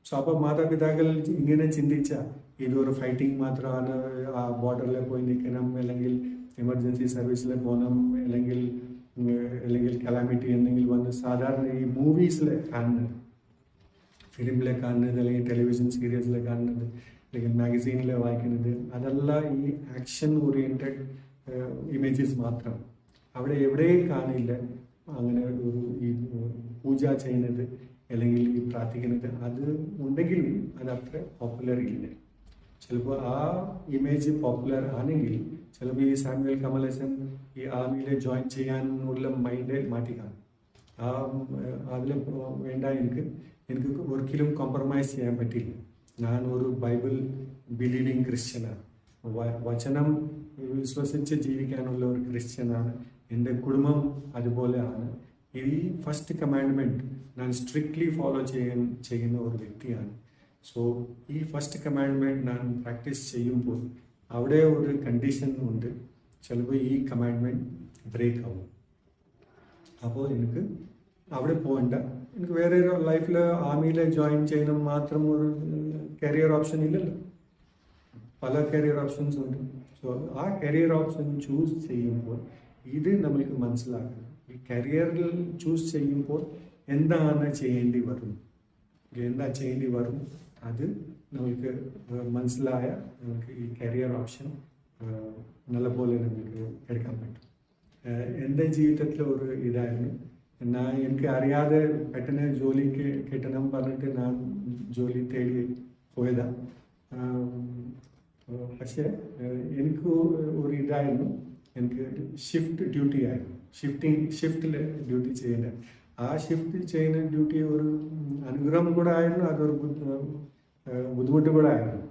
A: സോ അപ്പോൾ മാതാപിതാക്കൾ ഇങ്ങനെ ചിന്തിച്ചാൽ ഇതൊരു ഫൈറ്റിംഗ് മാത്രമാണ്, ആ ബോർഡറിൽ പോയി നിൽക്കണം, അല്ലെങ്കിൽ എമർജൻസി സർവീസിൽ പോകണം, അല്ലെങ്കിൽ കലാമിറ്റി എന്തെങ്കിലും വന്ന് സാധാരണ ഈ മൂവീസിൽ കാണുന്നത്, ഫിലിമിലെ കാണുന്നത്, അല്ലെങ്കിൽ ടെലിവിഷൻ സീരിയൽസിൽ കാണുന്നത്, അല്ലെങ്കിൽ മാഗസീനിൽ വായിക്കുന്നത്, അതല്ല ഈ ആക്ഷൻ ഓറിയൻറ്റഡ് ഇമേജസ് മാത്രം. അവിടെ എവിടെയും കാണില്ല അങ്ങനെ ഒരു ഈ പൂജ ചെയ്യുന്നത് അല്ലെങ്കിൽ ഈ പ്രാർത്ഥിക്കുന്നത്. അത് ഉണ്ടെങ്കിലും അത് അത്ര പോപ്പുലർ ഇല്ല. ചിലപ്പോൾ ആ ഇമേജ് പോപ്പുലർ ആണെങ്കിൽ ചിലപ്പോൾ ഈ സാമുവൽ കമലസൻ ഈ ആർമിയിൽ ജോയിൻ ചെയ്യാനുള്ള മൈൻഡ് മാറ്റി കാണും. അതിൽ വേണ്ട, എനിക്ക് ഒരിക്കലും കോംപ്രമൈസ് ചെയ്യാൻ പറ്റില്ല. ഞാൻ ഒരു ബൈബിൾ ബിലീവിങ് ക്രിസ്ത്യനാണ്, വചനം വിശ്വസിച്ച് ജീവിക്കാനുള്ള ഒരു ക്രിസ്ത്യനാണ്. എൻ്റെ കുടുംബം അതുപോലെയാണ്. ഈ ഫസ്റ്റ് കമാൻഡ്മെൻറ്റ് ഞാൻ സ്ട്രിക്ട്ലി ഫോളോ ചെയ്യുന്ന ഒരു വ്യക്തിയാണ്. സോ ഈ ഫസ്റ്റ് കമാൻഡ്മെൻറ്റ് ഞാൻ പ്രാക്ടീസ് ചെയ്യുമ്പോൾ അവിടെ ഒരു കണ്ടീഷൻ ഉണ്ട്, ചിലപ്പോൾ ഈ കമാൻഡ്മെൻറ്റ് ബ്രേക്ക് ആവും. അപ്പോൾ എനിക്ക് അവിടെ പോകണ്ട. എനിക്ക് വേറെ ലൈഫിൽ ആർമിയിൽ ജോയിൻ ചെയ്യണം മാത്രം ഒരു കരിയർ ഓപ്ഷൻ ഇല്ലല്ലോ, പല കരിയർ ഓപ്ഷൻസ് ഉണ്ട്. സോ ആ കരിയർ ഓപ്ഷൻ ചൂസ് ചെയ്യുമ്പോൾ ഇത് നമ്മൾക്ക് മനസ്സിലാക്കണം. ഈ കരിയറിൽ ചൂസ് ചെയ്യുമ്പോൾ എന്താണ് ചെയ്യേണ്ടി വരും, അത് നമ്മൾക്ക് മനസ്സിലായ നമുക്ക് ഈ കരിയർ ഓപ്ഷൻ നല്ലപോലെ നമുക്ക് എടുക്കാൻ പറ്റും. എൻ്റെ ജീവിതത്തിൽ ഒരു ഇതായിരുന്നു, എനിക്ക് അറിയാതെ പെട്ടെന്ന് ജോലിക്ക് കിട്ടണം പറഞ്ഞിട്ട് ഞാൻ ജോലി തേടി പോയതാണ്. പക്ഷേ എനിക്ക് ഒരു ഇതായിരുന്നു, എനിക്ക് ഷിഫ്റ്റ് ഡ്യൂട്ടി ആയിരുന്നു, ഷിഫ്റ്റിൽ ഡ്യൂട്ടി ചെയ്യേണ്ട. ആ ഷിഫ്റ്റ് ചെയ്യുന്ന ഡ്യൂട്ടി ഒരു അനുഗ്രഹം കൂടെ ആയിരുന്നു, അതൊരു ബുദ്ധിമുട്ട് കൂടെ ആയിരുന്നു.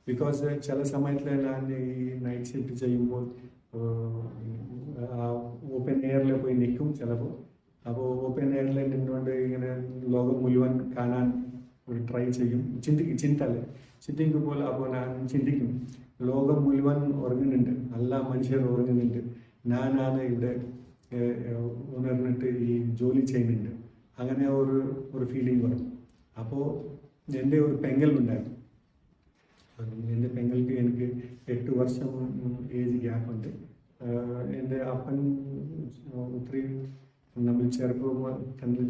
A: ബിക്കോസ് ചില സമയത്തിൽ ഞാൻ ഈ നൈറ്റ് ഷിഫ്റ്റ് ചെയ്യുമ്പോൾ ഓപ്പൺ എയറിൽ പോയി നിൽക്കും ചിലപ്പോൾ. അപ്പോൾ ഓപ്പൺ എയറിൽ നിന്നുകൊണ്ട് ഇങ്ങനെ ലോകം മുഴുവൻ കാണാൻ ഒരു ട്രൈ ചെയ്യും. ചിന്തിക്കുമ്പോൾ അപ്പോൾ ഞാൻ ചിന്തിക്കും, ലോകം മുഴുവൻ ഉറങ്ങുന്നുണ്ട്, എല്ലാ മനുഷ്യർ ഉറങ്ങുന്നുണ്ട്, ഞാനാണ് ഇവിടെ ഉണർന്നിട്ട് ഈ ജോലി ചെയ്യുന്നുണ്ട്. അങ്ങനെ ഒരു ഫീലിംഗ് വരും. അപ്പോൾ എൻ്റെ ഒരു പെങ്ങളുണ്ടായിരുന്നു. എൻ്റെ പെങ്ങൾക്ക് എനിക്ക് 8 വർഷം ഏജ് ഗ്യാപ്പുണ്ട്. എൻ്റെ അപ്പൻ ഒത്തിരി നമ്മൾ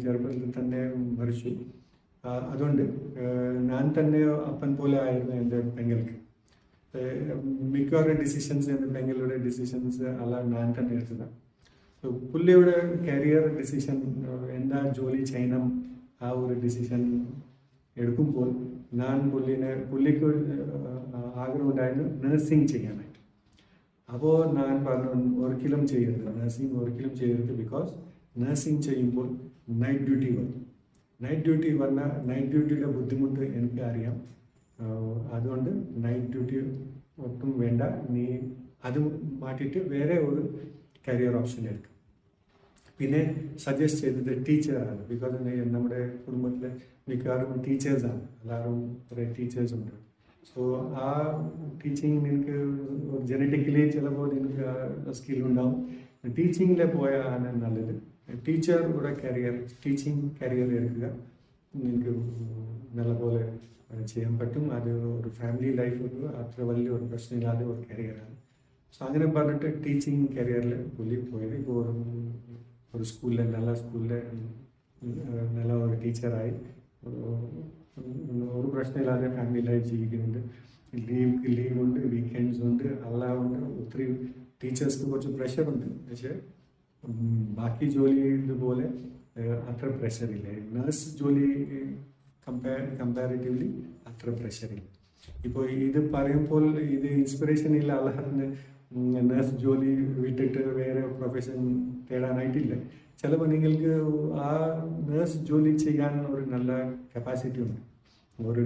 A: ചെറുപ്പത്തിൽ തന്നെ മരിച്ചു. അതുകൊണ്ട് ഞാൻ തന്നെ അപ്പൻ പോലെ ആയിരുന്നു എൻ്റെ പെങ്ങൾക്ക്. മിക്കവാറും ഡിസിഷൻസ്, എൻ്റെ പെങ്ങളുടെ ഡിസിഷൻസ് എല്ലാം ഞാൻ തന്നെ എടുത്തതാണ്. പുള്ളിയുടെ കരിയർ ഡിസിഷൻ, എന്താ ജോലി ചെയ്യണം, ആ ഒരു ഡിസിഷൻ എടുക്കുമ്പോൾ ഞാൻ പുള്ളിക്ക് ആഗ്രഹം ഉണ്ടായിരുന്നു നഴ്സിംഗ് ചെയ്യാനായിട്ട്. അപ്പോൾ ഞാൻ പറഞ്ഞു, ഒരിക്കലും ചെയ്യരുത് നഴ്സിംഗ്, ഒരിക്കലും ചെയ്യരുത്. ബിക്കോസ് നഴ്സിംഗ് ചെയ്യുമ്പോൾ നൈറ്റ് ഡ്യൂട്ടി വരും. നൈറ്റ് ഡ്യൂട്ടിയുടെ ബുദ്ധിമുട്ട് എനിക്ക് അറിയാം. അതുകൊണ്ട് നൈറ്റ് ഡ്യൂട്ടി ഒട്ടും വേണ്ട, നീ അത് മാറ്റിയിട്ട് വേറെ ഒരു കരിയർ ഓപ്ഷൻ എടുക്കും. പിന്നെ സജസ്റ്റ് ചെയ്തത് ടീച്ചറാണ്. ബിക്കോസ് നമ്മുടെ കുടുംബത്തിലെ മിക്കവാറും ടീച്ചേഴ്സാണ്, എല്ലാവരും കുറേ ടീച്ചേഴ്സ് ഉണ്ട്. സോ ആ ടീച്ചിങ് നിനക്ക് ജനറ്റിക്കലി ചിലപ്പോൾ നിനക്ക് സ്കില്ലുണ്ടാവും, ടീച്ചിങ്ങിൽ പോയാണ് നല്ലത്. ടീച്ചറുടെ ടീച്ചിങ് കരിയർ എടുക്കുക, നിങ്ങൾക്ക് നല്ലപോലെ ചെയ്യാൻ പറ്റും. അത് ഒരു ഫാമിലി ലൈഫ് അത്ര വലിയൊരു പ്രശ്നമില്ലാതെ ഒരു കരിയറാണ്. സോ അങ്ങനെ പറഞ്ഞിട്ട് ടീച്ചിങ് കരിയറിൽ പുള്ളി പോയത്. ഇപ്പോൾ ഒരു സ്കൂളിൽ നല്ല ഒരു ടീച്ചറായി ഒരു പ്രശ്നമില്ലാതെ ഫാമിലി ലൈഫ് ജീവിക്കുന്നുണ്ട്. ലീവുണ്ട്, വീക്കെൻഡ്സ് ഉണ്ട്, എല്ലാം ഉണ്ട്. ഒത്തിരി ടീച്ചേഴ്സ്ക്ക് കുറച്ച് പ്രഷറുണ്ട്, പക്ഷേ ബാക്കി ജോലി ഇതുപോലെ അത്ര പ്രഷറില്ല. നഴ്സ് ജോലി കമ്പാരിറ്റീവ്ലി അത്ര പ്രഷറില്ല. ഇപ്പോൾ ഇത് പറയുമ്പോൾ ഇത് ഇൻസ്പിറേഷൻ ഇല്ല, അല്ലാതെ നഴ്സ് ജോലി വിട്ടിട്ട് വേറെ പ്രൊഫഷൻ തേടാനായിട്ടില്ല. ചിലപ്പോൾ നിങ്ങൾക്ക് ആ നഴ്സ് ജോലി ചെയ്യാൻ ഒരു നല്ല കപ്പാസിറ്റി ഉണ്ട്, ഒരു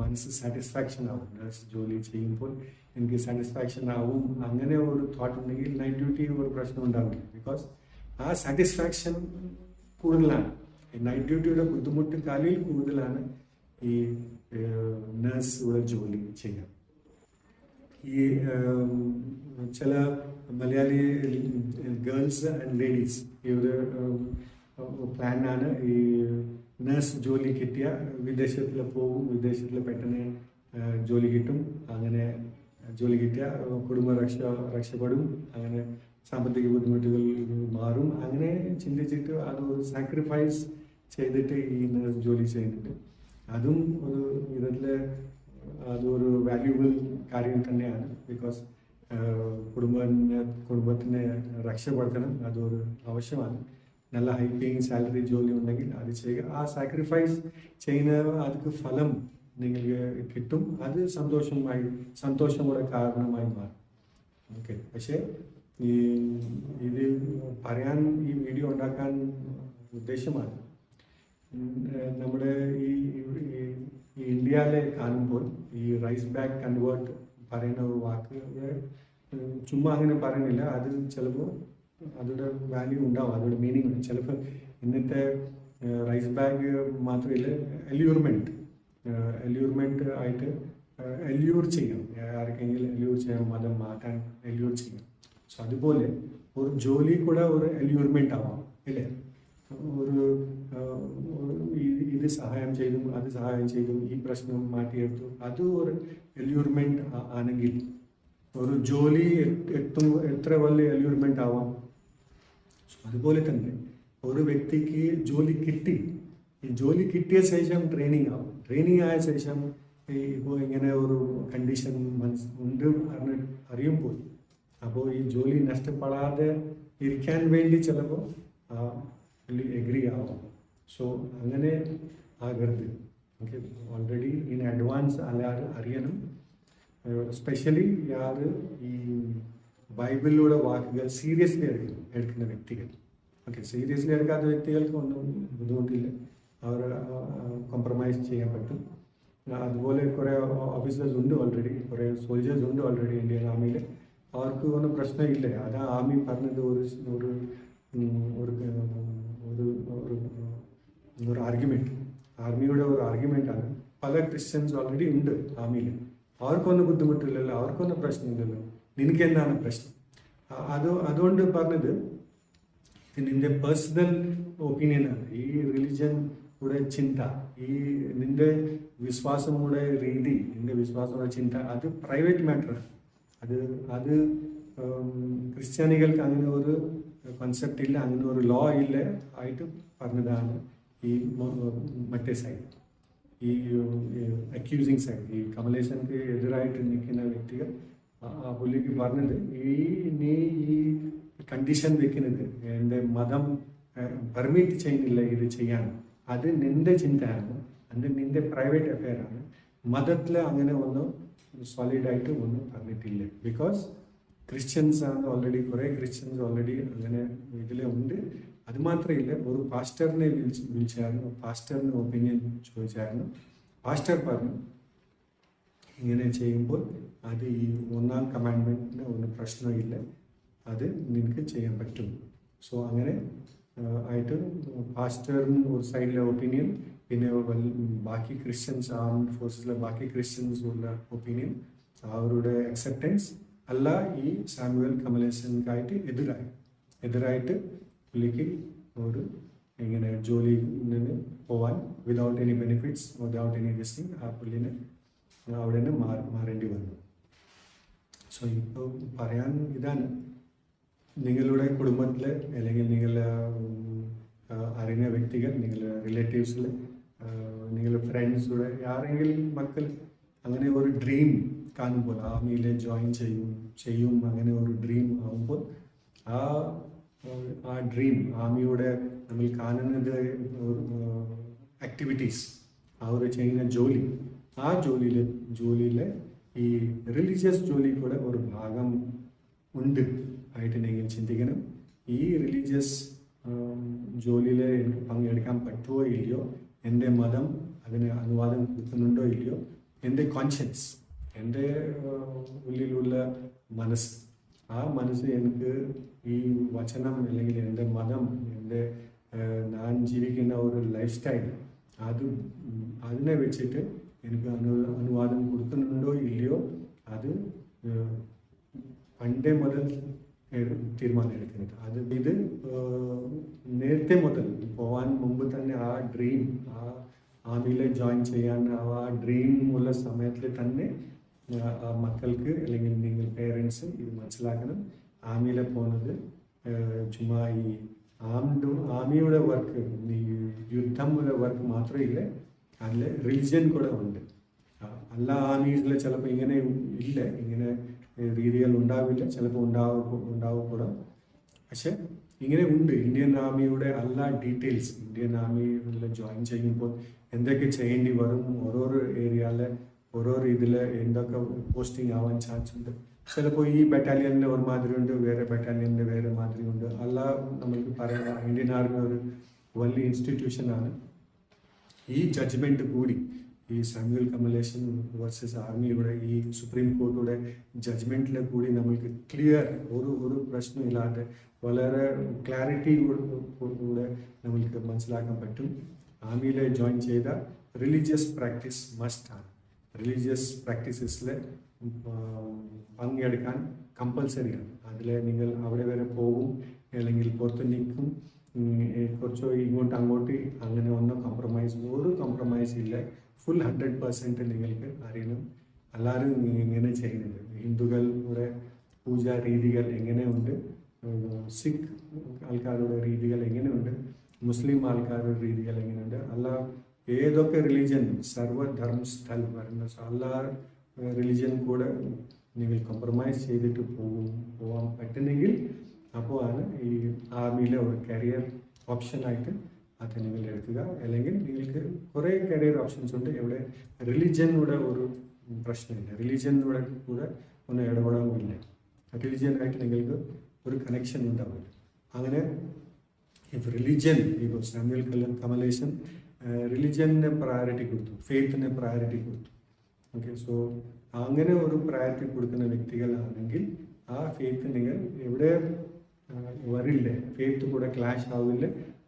A: മനസ്സ് സാറ്റിസ്ഫാക്ഷൻ ആവും. നഴ്സ് ജോലി ചെയ്യുമ്പോൾ എനിക്ക് സാറ്റിസ്ഫാക്ഷൻ ആവും. അങ്ങനെ ഒരു തോട്ട് ഉണ്ടെങ്കിൽ നൈറ്റ് ഡ്യൂട്ടി ഒരു പ്രശ്നം ഉണ്ടാവില്ല. ബിക്കോസ് ആ സാറ്റിസ്ഫാക്ഷൻ കൂടുതലാണ്. നൈറ്റ് ഡ്യൂട്ടിയുടെ ബുദ്ധിമുട്ട് കാലിൽ കൂടുതലാണ് ഈ നഴ്സുടെ ജോലി ചെയ്യാൻ. ഈ ചില മലയാളി ഗേൾസ് ആൻഡ് ലേഡീസ് ഈ ഒരു പ്ലാനാണ്, ഈ നഴ്സ് ജോലി കിട്ടിയ വിദേശത്തിൽ പോകും, വിദേശത്തിൽ പെട്ടെന്ന് ജോലി കിട്ടും, അങ്ങനെ ജോലി കിട്ടിയ കുടുംബ രക്ഷപ്പെടും, അങ്ങനെ സാമ്പത്തിക ബുദ്ധിമുട്ടുകൾ മാറും. അങ്ങനെ ചിന്തിച്ചിട്ട് അത് ഒരു സാക്രിഫൈസ് ചെയ്തിട്ട് ഈ നഴ്സ് ജോലി ചെയ്യുന്നുണ്ട്. അതും ഒരു വിധത്തിൽ അതൊരു വാല്യൂബിൾ കാര്യം തന്നെയാണ്. ബിക്കോസ് കുടുംബത്തിനെ രക്ഷപ്പെടുത്തണം, അതൊരു ആവശ്യമാണ്. നല്ല ഹൈ പേയിങ് സാലറി ജോലി ഉണ്ടെങ്കിൽ അത് ചെയ്യുക. ആ സാക്രിഫൈസ് ചെയ്യുന്ന അതിക്ക് ഫലം നിങ്ങൾക്ക് കിട്ടും. അത് സന്തോഷമുള്ള കാരണമായി മാറും. ഓക്കെ. പക്ഷേ ഇത് പറയാൻ ഈ വീഡിയോ ഉണ്ടാക്കാൻ ഉദ്ദേശമാണ്, നമ്മുടെ ഈ ഇന്ത്യയിലെ കാണുമ്പോൾ ഈ റൈസ് ബാക്ക് കൺവേർട്ട് പറയുന്ന ഒരു വാക്ക് ചുമ്മാ അങ്ങനെ പറയുന്നില്ല. അത് ചിലപ്പോൾ അതിൻ്റെ വാല്യൂ ഉണ്ടാവും, അതിൻ്റെ മീനിങ് ഉണ്ട്. ചിലപ്പോൾ ഇന്നത്തെ റൈസ് ബാഗ് മാത്രമല്ല, എല്യൂർമെൻറ്റ് ആയിട്ട് എല്യൂർ ചെയ്യണം, ആർക്കെങ്കിലും എല്യൂർ ചെയ്യണം, മതം മാറ്റാൻ എല്യൂർ ചെയ്യണം. സോ അതുപോലെ ഒരു ജോലി കൂടെ ഒരു എല്യൂർമെൻറ്റ് ആവാം, ഇല്ലേ? ഒരു ഇത് സഹായം ചെയ്തും അത് സഹായം ചെയ്തും ഈ പ്രശ്നം മാറ്റിയെടുത്തു, അത് ഒരു എല്യൂർമെൻറ്റ് ആണെങ്കിൽ ഒരു ജോലി എത്ര വലിയ എല്യൂർമെൻറ്റ് ആവാം. അതുപോലെ തന്നെ ഒരു വ്യക്തിക്ക് ജോലി കിട്ടി, ഈ ജോലി കിട്ടിയ ശേഷം ട്രെയിനിങ് ആവും. ട്രെയിനിങ് ആയ ശേഷം ഇപ്പോൾ ഇങ്ങനെ ഒരു കണ്ടീഷൻ ഉണ്ട് അറിയുമ്പോൾ അപ്പോൾ ഈ ജോലി നഷ്ടപ്പെടാതെ ഇരിക്കാൻ വേണ്ടി ചിലപ്പോൾ എഗ്രി ആവും. സോ അങ്ങനെ ആകരുത്. ഓക്കെ. ഓൾറെഡി ഇൻ അഡ്വാൻസ് അറിയണം. സ്പെഷ്യലി ഈ ബൈബിളിലൂടെ വാക്കുകൾ സീരിയസ്ലി എടുക്കുന്ന വ്യക്തികൾ. ഓക്കെ. സീരിയസ്ലി എടുക്കാത്ത വ്യക്തികൾക്ക് ഒന്നും ബുദ്ധിമുട്ടില്ല, അവർ കോംപ്രമൈസ് ചെയ്യാൻ പറ്റും. അതുപോലെ കുറേ ഓഫീസേഴ്സ് ഉണ്ട് ഓൾറെഡി, കുറേ സോൾജേഴ്സ് ഉണ്ട് ഓൾറെഡി ഇന്ത്യൻ ആർമിയിൽ. അവർക്ക് ഒന്നും പ്രശ്നമില്ല. അതാ ആർമി പറഞ്ഞത് ഒരു ആർഗ്യുമെൻറ്റ്, ആർമിയുടെ ഒരു ആർഗ്യുമെൻ്റാണ്. പല ക്രിസ്ത്യൻസ് ഓൾറെഡി ഉണ്ട് ആർമിയിൽ, അവർക്കൊന്നും ബുദ്ധിമുട്ടില്ലല്ലോ, അവർക്കൊന്നും പ്രശ്നമില്ലല്ലോ, നിനക്ക് എന്താണ് പ്രശ്നം? അതുകൊണ്ട് പറഞ്ഞത് ഇത് നിന്റെ പേഴ്സണൽ ഒപ്പീനിയനാണ്. ഈ റിലിജൻ കൂടെ ചിന്ത, ഈ നിന്റെ വിശ്വാസമുടെ രീതി, നിന്റെ വിശ്വാസമുടെ ചിന്ത, അത് പ്രൈവറ്റ് മാറ്ററാണ്. അത് ക്രിസ്ത്യാനികൾക്ക് അങ്ങനെ ഒരു കോൺസെപ്റ്റ് ഇല്ല, അങ്ങനെ ഒരു ലോ ഇല്ല ആയിട്ട് പറഞ്ഞതാണ് ഈ മറ്റേ സൈഡ്, ഈ അക്യൂസിങ് സൈഡ്, ഈ കമലേശൻക്ക് എതിരായിട്ട് നിൽക്കുന്ന വ്യക്തികൾ. ആ പുള്ളിക്ക് പറഞ്ഞത് നീ ഈ കണ്ടീഷൻ വെക്കുന്നത് എൻ്റെ മതം പെർമിറ്റ് ചെയ്യുന്നില്ല ഇത് ചെയ്യാൻ, അത് നിന്റെ ചിന്തയാണ്, അത് നിന്റെ പ്രൈവറ്റ് അഫെയറാണ്. മതത്തിൽ അങ്ങനെ ഒന്നും സോളിഡായിട്ട് ഒന്നും പറഞ്ഞിട്ടില്ല. ബിക്കോസ് ക്രിസ്ത്യൻസ് ആണ് ഓൾറെഡി, കുറേ ക്രിസ്ത്യൻസ് ഓൾറെഡി അങ്ങനെ ഇതിലുണ്ട്. അത് മാത്രമല്ല, ഒരു പാസ്റ്ററിനെ വിളിച്ചായിരുന്നു, പാസ്റ്ററിന് ഒപ്പീനിയൻ ചോദിച്ചായിരുന്നു. പാസ്റ്റർ പറഞ്ഞു ഇങ്ങനെ ചെയ്യുമ്പോൾ അത് ഈ 1ാം കമാൻഡ്മെൻറ്റിന് ഒരു പ്രശ്നമില്ല, അത് നിനക്ക് ചെയ്യാൻ പറ്റും. സോ അങ്ങനെ ആയിട്ട് പാസ്റ്ററിന് ഒരു സൈഡിലെ ഒപ്പീനിയൻ, പിന്നെ ബാക്കി ക്രിസ്ത്യൻസ്, ആർംഡ് ഫോഴ്സസിലെ ബാക്കി ക്രിസ്ത്യൻസ് ഉള്ള ഒപ്പീനിയൻ, അവരുടെ അക്സെപ്റ്റൻസ് അല്ല ഈ സാമുവൽ കമലേശൻകായിട്ട് എതിരായിട്ട് പുള്ളിക്ക് ഒരു ഇങ്ങനെ ജോലിയിൽ നിന്ന് പോവാൻ without any benefits, without any this ആ പുള്ളിനെ അവിടെ നിന്ന് മാറേണ്ടി വന്നു. സോ ഇപ്പോൾ പറയാൻ ഇതാണ്, നിങ്ങളുടെ കുടുംബത്തിൽ അല്ലെങ്കിൽ നിങ്ങളുടെ അറിയുന്ന വ്യക്തികൾ, നിങ്ങളുടെ റിലേറ്റീവ്സിൽ, നിങ്ങളുടെ ഫ്രണ്ട്സിലൂടെ ആരെങ്കിലും മക്കൾ അങ്ങനെ ഒരു ഡ്രീം കാണുമ്പോൾ, ആർമിയിൽ ജോയിൻ ചെയ്യും അങ്ങനെ ഒരു ഡ്രീം ആകുമ്പോൾ, ആ ഡ്രീം ആർമിയുടെ നമ്മൾ കാണുന്നത് ആക്ടിവിറ്റീസ്, അവർ ചെയ്യുന്ന ജോലി, ആ ജോലിയിൽ ഈ റിലീജിയസ് ജോലി കൂടെ ഒരു ഭാഗം ഉണ്ട് ആയിട്ട് നിങ്ങൾ ചിന്തിക്കണം. ഈ റിലീജിയസ് ജോലിയിൽ എനിക്ക് പങ്കെടുക്കാൻ പറ്റുമോ ഇല്ലയോ, എൻ്റെ മതം അതിന് അനുവാദം കൊടുക്കുന്നുണ്ടോ ഇല്ലയോ, എൻ്റെ കോൺഷ്യൻസ്, എൻ്റെ ഉള്ളിലുള്ള മനസ്സ്, ആ മനസ്സ് എനിക്ക് ഈ വചനം അല്ലെങ്കിൽ എൻ്റെ മതം, എൻ്റെ ഞാൻ ജീവിക്കുന്ന ഒരു ലൈഫ് സ്റ്റൈൽ, അതിനെ വെച്ചിട്ട് എനിക്ക് അനുവാദം കൊടുക്കുന്നുണ്ടോ ഇല്ലയോ, അത് പണ്ടേ മുതൽ തീരുമാനം എടുക്കുന്നത്. ഇത് നേരത്തെ മുതൽ പോകാൻ മുമ്പ് തന്നെ ആ ഡ്രീം, ആ ആർമിയിൽ ജോയിൻ ചെയ്യാൻ ആ ഡ്രീം ഉള്ള സമയത്തിൽ തന്നെ ആ മക്കൾക്ക് അല്ലെങ്കിൽ നിങ്ങൾ പേരൻസ് ഇത് മനസ്സിലാക്കണം. ആർമിയിൽ പോകുന്നത് ചുമ്മാ ഈ ആർമിയുടെ വർക്ക് ഈ യുദ്ധമുള്ള വർക്ക് മാത്രമില്ല, അതിൽ റിലിജൻ കൂടെ ഉണ്ട്. എല്ലാ ആർമീസിൽ ചിലപ്പോൾ ഇങ്ങനെ ഇല്ല, ഇങ്ങനെ രീതികൾ ഉണ്ടാവില്ല, ചിലപ്പോൾ ഉണ്ടാവും. പക്ഷെ ഇങ്ങനെ ഉണ്ട്. ഇന്ത്യൻ ആർമിയുടെ എല്ലാ ഡീറ്റെയിൽസ്, ഇന്ത്യൻ ആർമിയിൽ ജോയിൻ ചെയ്യുമ്പോൾ എന്തൊക്കെ ചെയ്യേണ്ടി വരും, ഓരോരോ ഏരിയയിൽ ഓരോരോ ഇതിൽ എന്തൊക്കെ പോസ്റ്റിംഗ് ആവാൻ ചാൻസ് ഉണ്ട്. ചിലപ്പോൾ ഈ ബറ്റാലിയനിൽ ഒരു മാതിരി ഉണ്ട്, വേറെ ബറ്റാലിയനിൽ വേറെ മാതിരി ഉണ്ട്. എല്ലാം നമുക്ക് പറയാം. ഇന്ത്യൻ ആർമി ഒരു വലിയ ഇൻസ്റ്റിറ്റ്യൂഷനാണ്. ഈ ജഡ്ജ്മെൻറ്റ് കൂടി, ഈ സാമുവൽ കമലേഷൻ വേഴ്സസ് ആർമിയുടെ ഈ സുപ്രീം കോർട്ടിയുടെ ജഡ്ജ്മെൻറ്റിൽ കൂടി നമ്മൾക്ക് ക്ലിയർ ഒരു പ്രശ്നമില്ലാതെ വളരെ ക്ലാരിറ്റി കൂടെ നമ്മൾക്ക് മനസ്സിലാക്കാൻ പറ്റും. ആർമിയിൽ ജോയിൻ ചെയ്ത റിലീജിയസ് പ്രാക്ടീസ് മസ്റ്റാണ്. റിലീജിയസ് പ്രാക്ടീസസിൽ പങ്കെടുക്കാൻ കമ്പൽസറിയാണ്. അതിൽ നിങ്ങൾ അവിടെ വരെ പോകും, അല്ലെങ്കിൽ പുറത്ത് നിൽക്കും, കുറച്ചോ ഇങ്ങോട്ട് അങ്ങോട്ട് അങ്ങനെ ഒന്നും ഒരു കോംപ്രമൈസ് ഇല്ല. ഫുൾ 100% നിങ്ങൾക്ക് അറിയണം എല്ലാവരും ഇങ്ങനെ ചെയ്യുന്നത്. ഹിന്ദുക്കളുടെ പൂജാ രീതികൾ എങ്ങനെയുണ്ട്, സിഖ് ആൾക്കാരുടെ രീതികൾ എങ്ങനെയുണ്ട്, മുസ്ലിം ആൾക്കാരുടെ രീതികൾ എങ്ങനെയുണ്ട്, എല്ലാ ഏതൊക്കെ റിലീജിയൻ സർവധർമ്മസ്ഥൽ വരുന്ന എല്ലാ റിലീജിയൻ കൂടെ നിങ്ങൾ കോംപ്രമൈസ് ചെയ്തിട്ട് പോകാൻ പറ്റുന്നെങ്കിൽ അപ്പോൾ ആണ് ഈ ആർമിയിലെ ഒരു കരിയർ ഓപ്ഷനായിട്ട് അത് നിങ്ങൾ എടുക്കുക. അല്ലെങ്കിൽ നിങ്ങൾക്ക് കുറേ കരിയർ ഓപ്ഷൻസ് ഉണ്ട്. ഇവിടെ റിലീജിയനോടെ ഒരു പ്രശ്നമില്ല, റിലീജിയനോടെ കൂടെ ഒന്നും ഇടപെടാനില്ല. റിലീജിയനായിട്ട് നിങ്ങൾക്ക് ഒരു കണക്ഷൻ ഉണ്ടാവില്ല. അങ്ങനെ റിലീജിയൻ ഇപ്പോൾ സാമുവൽ കമലേഷൻ റിലീജിയനെ പ്രയോറിറ്റി കൊടുത്തു, ഫെയ്ത്തിനെ പ്രയോറിറ്റി കൊടുത്തു. ഓക്കെ, സോ അങ്ങനെ ഒരു പ്രയോറിറ്റി കൊടുക്കുന്ന വ്യക്തികളാണെങ്കിൽ ആ ഫെയ്ത്ത് നിങ്ങൾ എവിടെ വരില്ല, ഫെയ്ത്ത് കൂടെ ക്ലാഷ് ആവില്ല.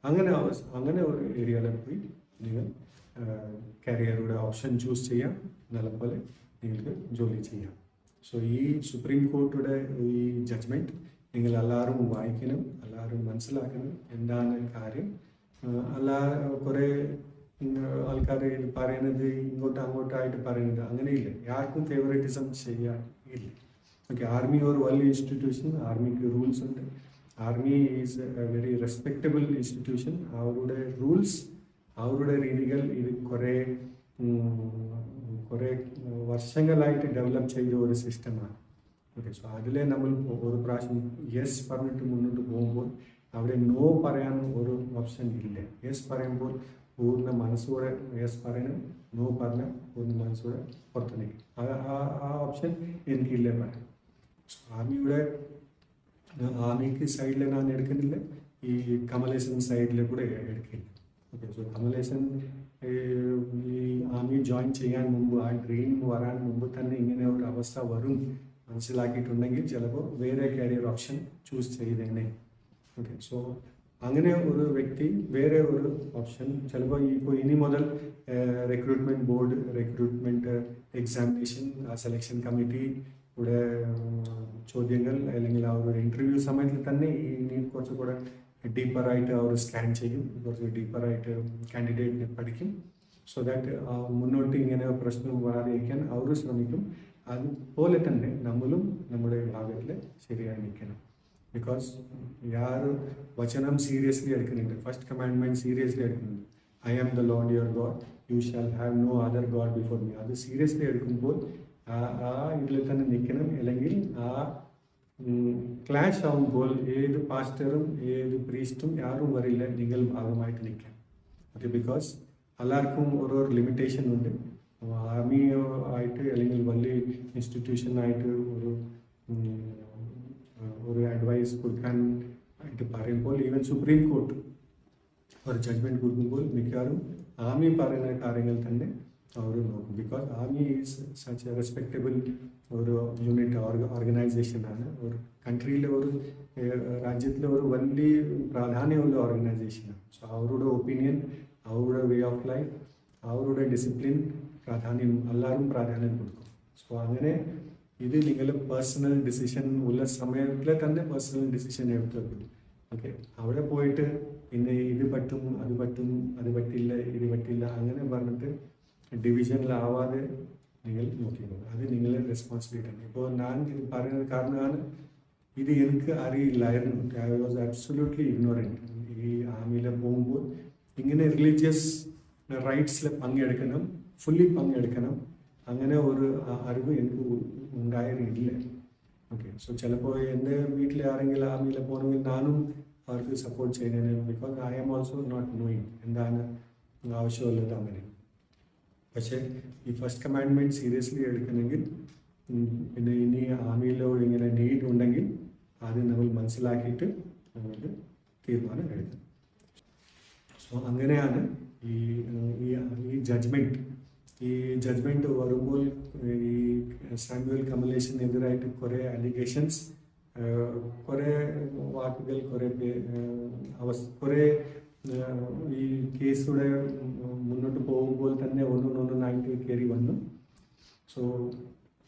A: അങ്ങനെ ഒരു ഏരിയയിൽ പോയി നിങ്ങൾ കരിയറുടെ ഓപ്ഷൻ ചൂസ് ചെയ്യാം, നല്ലപോലെ നിങ്ങൾക്ക് ജോലി ചെയ്യാം. സോ ഈ സുപ്രീം കോർട്ടിയുടെ ഈ ജഡ്ജ്മെൻറ്റ് നിങ്ങൾ എല്ലാവരും വായിക്കണം, എല്ലാവരും മനസ്സിലാക്കണം എന്താണ് കാര്യം. കുറേ ആൾക്കാർ ഇത് പറയുന്നത് ഇങ്ങോട്ട് അങ്ങോട്ടായിട്ട് പറയുന്നത് അങ്ങനെയില്ല. ആർക്കും ഫേവറേറ്റിസം ചെയ്യാനില്ല. ഓക്കെ, ആർമി ഒരു വലിയ ഇൻസ്റ്റിറ്റ്യൂഷൻ, ആർമിക്ക് റൂൾസ് ഉണ്ട്. Army is A very respectable institution. അവരുടെ റൂൾസ്, അവരുടെ രീതികൾ ഇത് കുറേ വർഷങ്ങളായിട്ട് ഡെവലപ്പ് ചെയ്ത ഒരു സിസ്റ്റമാണ്. ഓക്കെ, സോ അതിലെ നമ്മൾ ഒരു പ്രാവശ്യം യെസ് പറഞ്ഞിട്ട് മുന്നോട്ട് പോകുമ്പോൾ അവിടെ നോ പറയാൻ ഒരു ഓപ്ഷൻ ഇല്ല. യെസ് പറയുമ്പോൾ പൂർണ്ണ മനസ്സോടെ യെസ് പറയണം, നോ പറഞ്ഞാൽ പൂർണ്ണ മനസ്സോടെ പുറത്ത് നിൽക്കും. ആ ഓപ്ഷൻ എനിക്കില്ല പറയാം. ആർമിക്ക് സൈഡിൽ ഞാൻ എടുക്കുന്നില്ല, ഈ കമലേഷൻ സൈഡിൽ കൂടെ എടുക്കില്ല. ഓക്കെ, സോ കമലേഷൻ ഈ ആർമി ജോയിൻ ചെയ്യാൻ മുമ്പ്, ആ ഡ്രീം വരാൻ മുമ്പ് തന്നെ ഇങ്ങനെ ഒരു അവസ്ഥ വരും മനസ്സിലാക്കിയിട്ടുണ്ടെങ്കിൽ ചിലപ്പോൾ വേറെ കരിയർ ഓപ്ഷൻ ചൂസ് ചെയ്തേനെ. ഓക്കെ, സോ അങ്ങനെ ഒരു വ്യക്തി വേറെ ഒരു ഓപ്ഷൻ ചിലപ്പോൾ ഇപ്പോൾ ഇനി മുതൽ recruitment board, recruitment examination, selection committee ഇവിടെ ചോദ്യങ്ങൾ അല്ലെങ്കിൽ ആ ഒരു ഇൻ്റർവ്യൂ സമയത്തിൽ തന്നെ ഇനി കുറച്ചുകൂടെ ഡീപ്പറായിട്ട് അവർ സ്കാൻ ചെയ്യും, കുറച്ച് ഡീപ്പറായിട്ട് കാൻഡിഡേറ്റിനെ പഠിക്കും. സോ ദാറ്റ് മുന്നോട്ട് ഇങ്ങനെ പ്രശ്നം വരാതിരിക്കാൻ അവർ ശ്രമിക്കും. അതുപോലെ തന്നെ നമ്മളും നമ്മുടെ ഭാഗത്തിൽ ശരിയായി നിൽക്കണം. ബിക്കോസ് വചനം സീരിയസ്ലി എടുക്കുന്നുണ്ട്, ഫസ്റ്റ് കമാൻഡ്മെൻറ്റ് സീരിയസ്ലി എടുക്കുന്നുണ്ട്. I am the Lord your God, you shall have no other God before me. അത് സീരിയസ്ലി എടുക്കുമ്പോൾ ആ ഇതിൽ തന്നെ നിൽക്കണം. അല്ലെങ്കിൽ ആ ക്ലാഷ് ആവുമ്പോൾ ഏത് പാസ്റ്ററും ഏത് പ്രീസ്റ്റും ആരും വരില്ല, നിങ്ങൾ ഭാഗമായിട്ട് നിൽക്കാം. ഓക്കെ, ബിക്കോസ് എല്ലാവർക്കും ഓരോ ലിമിറ്റേഷൻ ഉണ്ട്. ആർമി ആയിട്ട് അല്ലെങ്കിൽ വലിയ ഇൻസ്റ്റിറ്റ്യൂഷനായിട്ട് ഒരു അഡ്വൈസ് കൊടുക്കാൻ ആയിട്ട് പറയുമ്പോൾ, ഈവൻ സുപ്രീം കോർട്ട് ഒരു ജഡ്ജ്മെൻറ്റ് കൊടുക്കുമ്പോൾ മിക്കവാറും ആർമി പറയുന്ന കാര്യങ്ങൾ തന്നെ അവർ നോക്കും. Because army is such A respectable ഒരു യൂണിറ്റ് ഓർഗനൈസേഷനാണ്. ഒരു കൺട്രിയിലെ ഒരു രാജ്യത്തിലെ ഒരു വലിയ പ്രാധാന്യമുള്ള ഓർഗനൈസേഷനാണ്. സോ അവരുടെ ഒപ്പീനിയൻ, അവരുടെ വേ ഓഫ് ലൈഫ്, അവരുടെ ഡിസിപ്ലിൻ എല്ലാവരും പ്രാധാന്യം കൊടുക്കും. സോ അങ്ങനെ ഇത് നിങ്ങൾ പേഴ്സണൽ ഡിസിഷൻ ഉള്ള സമയത്തിൽ തന്നെ പേഴ്സണൽ ഡിസിഷൻ എടുത്ത് വെക്കും. ഓക്കെ, അവിടെ പോയിട്ട് പിന്നെ ഇത് പറ്റും, അത് പറ്റില്ല, ഇത് പറ്റില്ല അങ്ങനെ പറഞ്ഞിട്ട് ഡിവിഷനിലാവാതെ നിങ്ങൾ നോക്കിക്കോളൂ. അത് നിങ്ങളുടെ റെസ്പോൺസിബിലിറ്റിയാണ്. ഇപ്പോൾ ഞാൻ ഇത് പറയുന്നത് കാരണമാണ് ഇത് എനിക്ക് അറിയില്ലായിരുന്നു. I was absolutely ignorant. ഈ ആർമിയിൽ പോകുമ്പോൾ ഇങ്ങനെ റിലീജിയസ് റൈറ്റ്സിൽ പങ്കെടുക്കണം, ഫുള്ളി പങ്കെടുക്കണം, അങ്ങനെ ഒരു അറിവ് എനിക്ക് ഉണ്ടായിരുന്നില്ല. ഓക്കെ, സോ ചിലപ്പോൾ എൻ്റെ വീട്ടിൽ ആരെങ്കിലും ആർമിയിൽ പോകണമെങ്കിൽ ഞാനും അവർക്ക് സപ്പോർട്ട് ചെയ്യുന്നതിന്, because I am also not knowing എന്താണ് ആവശ്യമുള്ളത് അങ്ങനെ. പക്ഷേ ഈ ഫസ്റ്റ് കമാൻഡ്മെൻറ്റ് സീരിയസ്ലി എടുക്കണമെങ്കിൽ പിന്നെ ഇനി ആർമിയിലോ ഇങ്ങനെ നീഡ് ഉണ്ടെങ്കിൽ അത് നമ്മൾ മനസ്സിലാക്കിയിട്ട് നമുക്ക് തീരുമാനം എടുക്കണം. സോ അങ്ങനെയാണ് ഈ ഈ ജഡ്ജ്മെൻറ്റ് വരുമ്പോൾ ഈ സാമുവൽ കമലേഷനെതിരായിട്ട് കുറേ അലിഗേഷൻസ്, കുറേ വാക്കുകൾ, കുറേ ഈ കേസിലൂടെ മുന്നോട്ട് പോകുമ്പോൾ തന്നെ ഒന്നൊന്നായിട്ട് കയറി വന്നു. സോ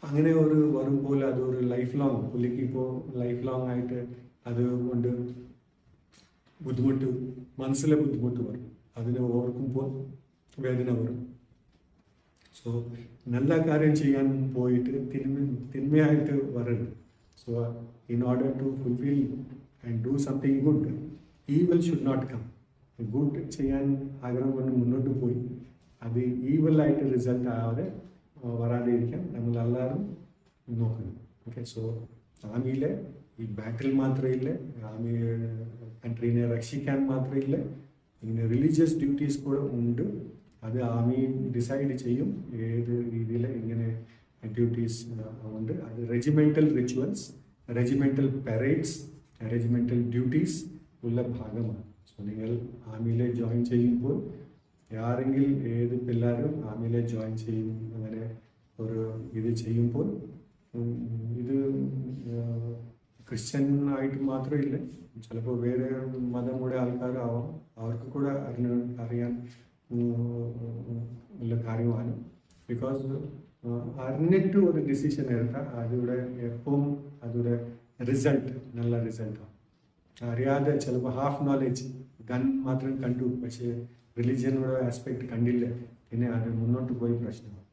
A: അങ്ങനെ വരുമ്പോൾ അതൊരു ലൈഫ് ലോങ്, പുള്ളിക്ക് ഇപ്പോൾ ലൈഫ് ലോങ് ആയിട്ട് അതുകൊണ്ട് ബുദ്ധിമുട്ട്, മനസ്സിലെ ബുദ്ധിമുട്ട് വരും, അതിനെ ഓർക്കുമ്പോൾ വേദന വരും. സോ നല്ല കാര്യം ചെയ്യാൻ പോയിട്ട് തിന്മയായിട്ട് വരരുത്. So in order to fulfil and do something good, evil should not come. Good ചെയ്യാൻ ആഗ്രഹം കൊണ്ട് മുന്നോട്ട് പോയി അത് ഈവിലായിട്ട് റിസൾട്ട് വരാതെ ഇരിക്കാൻ നമ്മളെല്ലാവരും നോക്കണം. ഓക്കെ, സോ ആർമിയിലെ ഈ ബാറ്റിൽ മാത്രമില്ല, ആർമി കൺട്രീനെ രക്ഷിക്കാൻ മാത്രമില്ല, ഇങ്ങനെ റിലീജിയസ് ഡ്യൂട്ടീസ് കൂടെ ഉണ്ട്. അത് ആർമി ഡിസൈഡ് ചെയ്യും ഏത് രീതിയിൽ ഇങ്ങനെ ഡ്യൂട്ടീസ് ഉണ്ട്. അത് regimental rituals, regimental parades, regimental duties ഉള്ള ഭാഗമാണ്. സോ നിങ്ങൾ ആർമിയിൽ ജോയിൻ ചെയ്യുമ്പോൾ ആരെങ്കിലും ഏത് പിള്ളേരും ആർമിയിൽ ജോയിൻ ചെയ്യും അങ്ങനെ ഒരു ഇത് ചെയ്യുമ്പോൾ ഇത് ക്രിസ്ത്യൻ ആയിട്ട് മാത്രമില്ല, ചിലപ്പോൾ വേറെ മതമുള്ള ആൾക്കാരാവാം, അവർക്ക് കൂടെ അറിയാൻ ഉള്ള കാര്യമാണ്. ബിക്കോസ് അറിഞ്ഞിട്ട് ഒരു ഡിസിഷൻ എടുത്താൽ അതിവിടെ എപ്പോഴും അതൊരു റിസൾട്ട് നല്ല റിസൾട്ടാണ്. അറിയാതെ ചിലപ്പോൾ ഹാഫ് നോളേജ് ഗൺ മാത്രം കണ്ടു, പക്ഷേ റിലീജിയനോட ആസ്പെക്ട് കണ്ടില്ല, പിന്നെ അത് മുന്നോട്ട് പോയി പ്രശ്നമാണ്.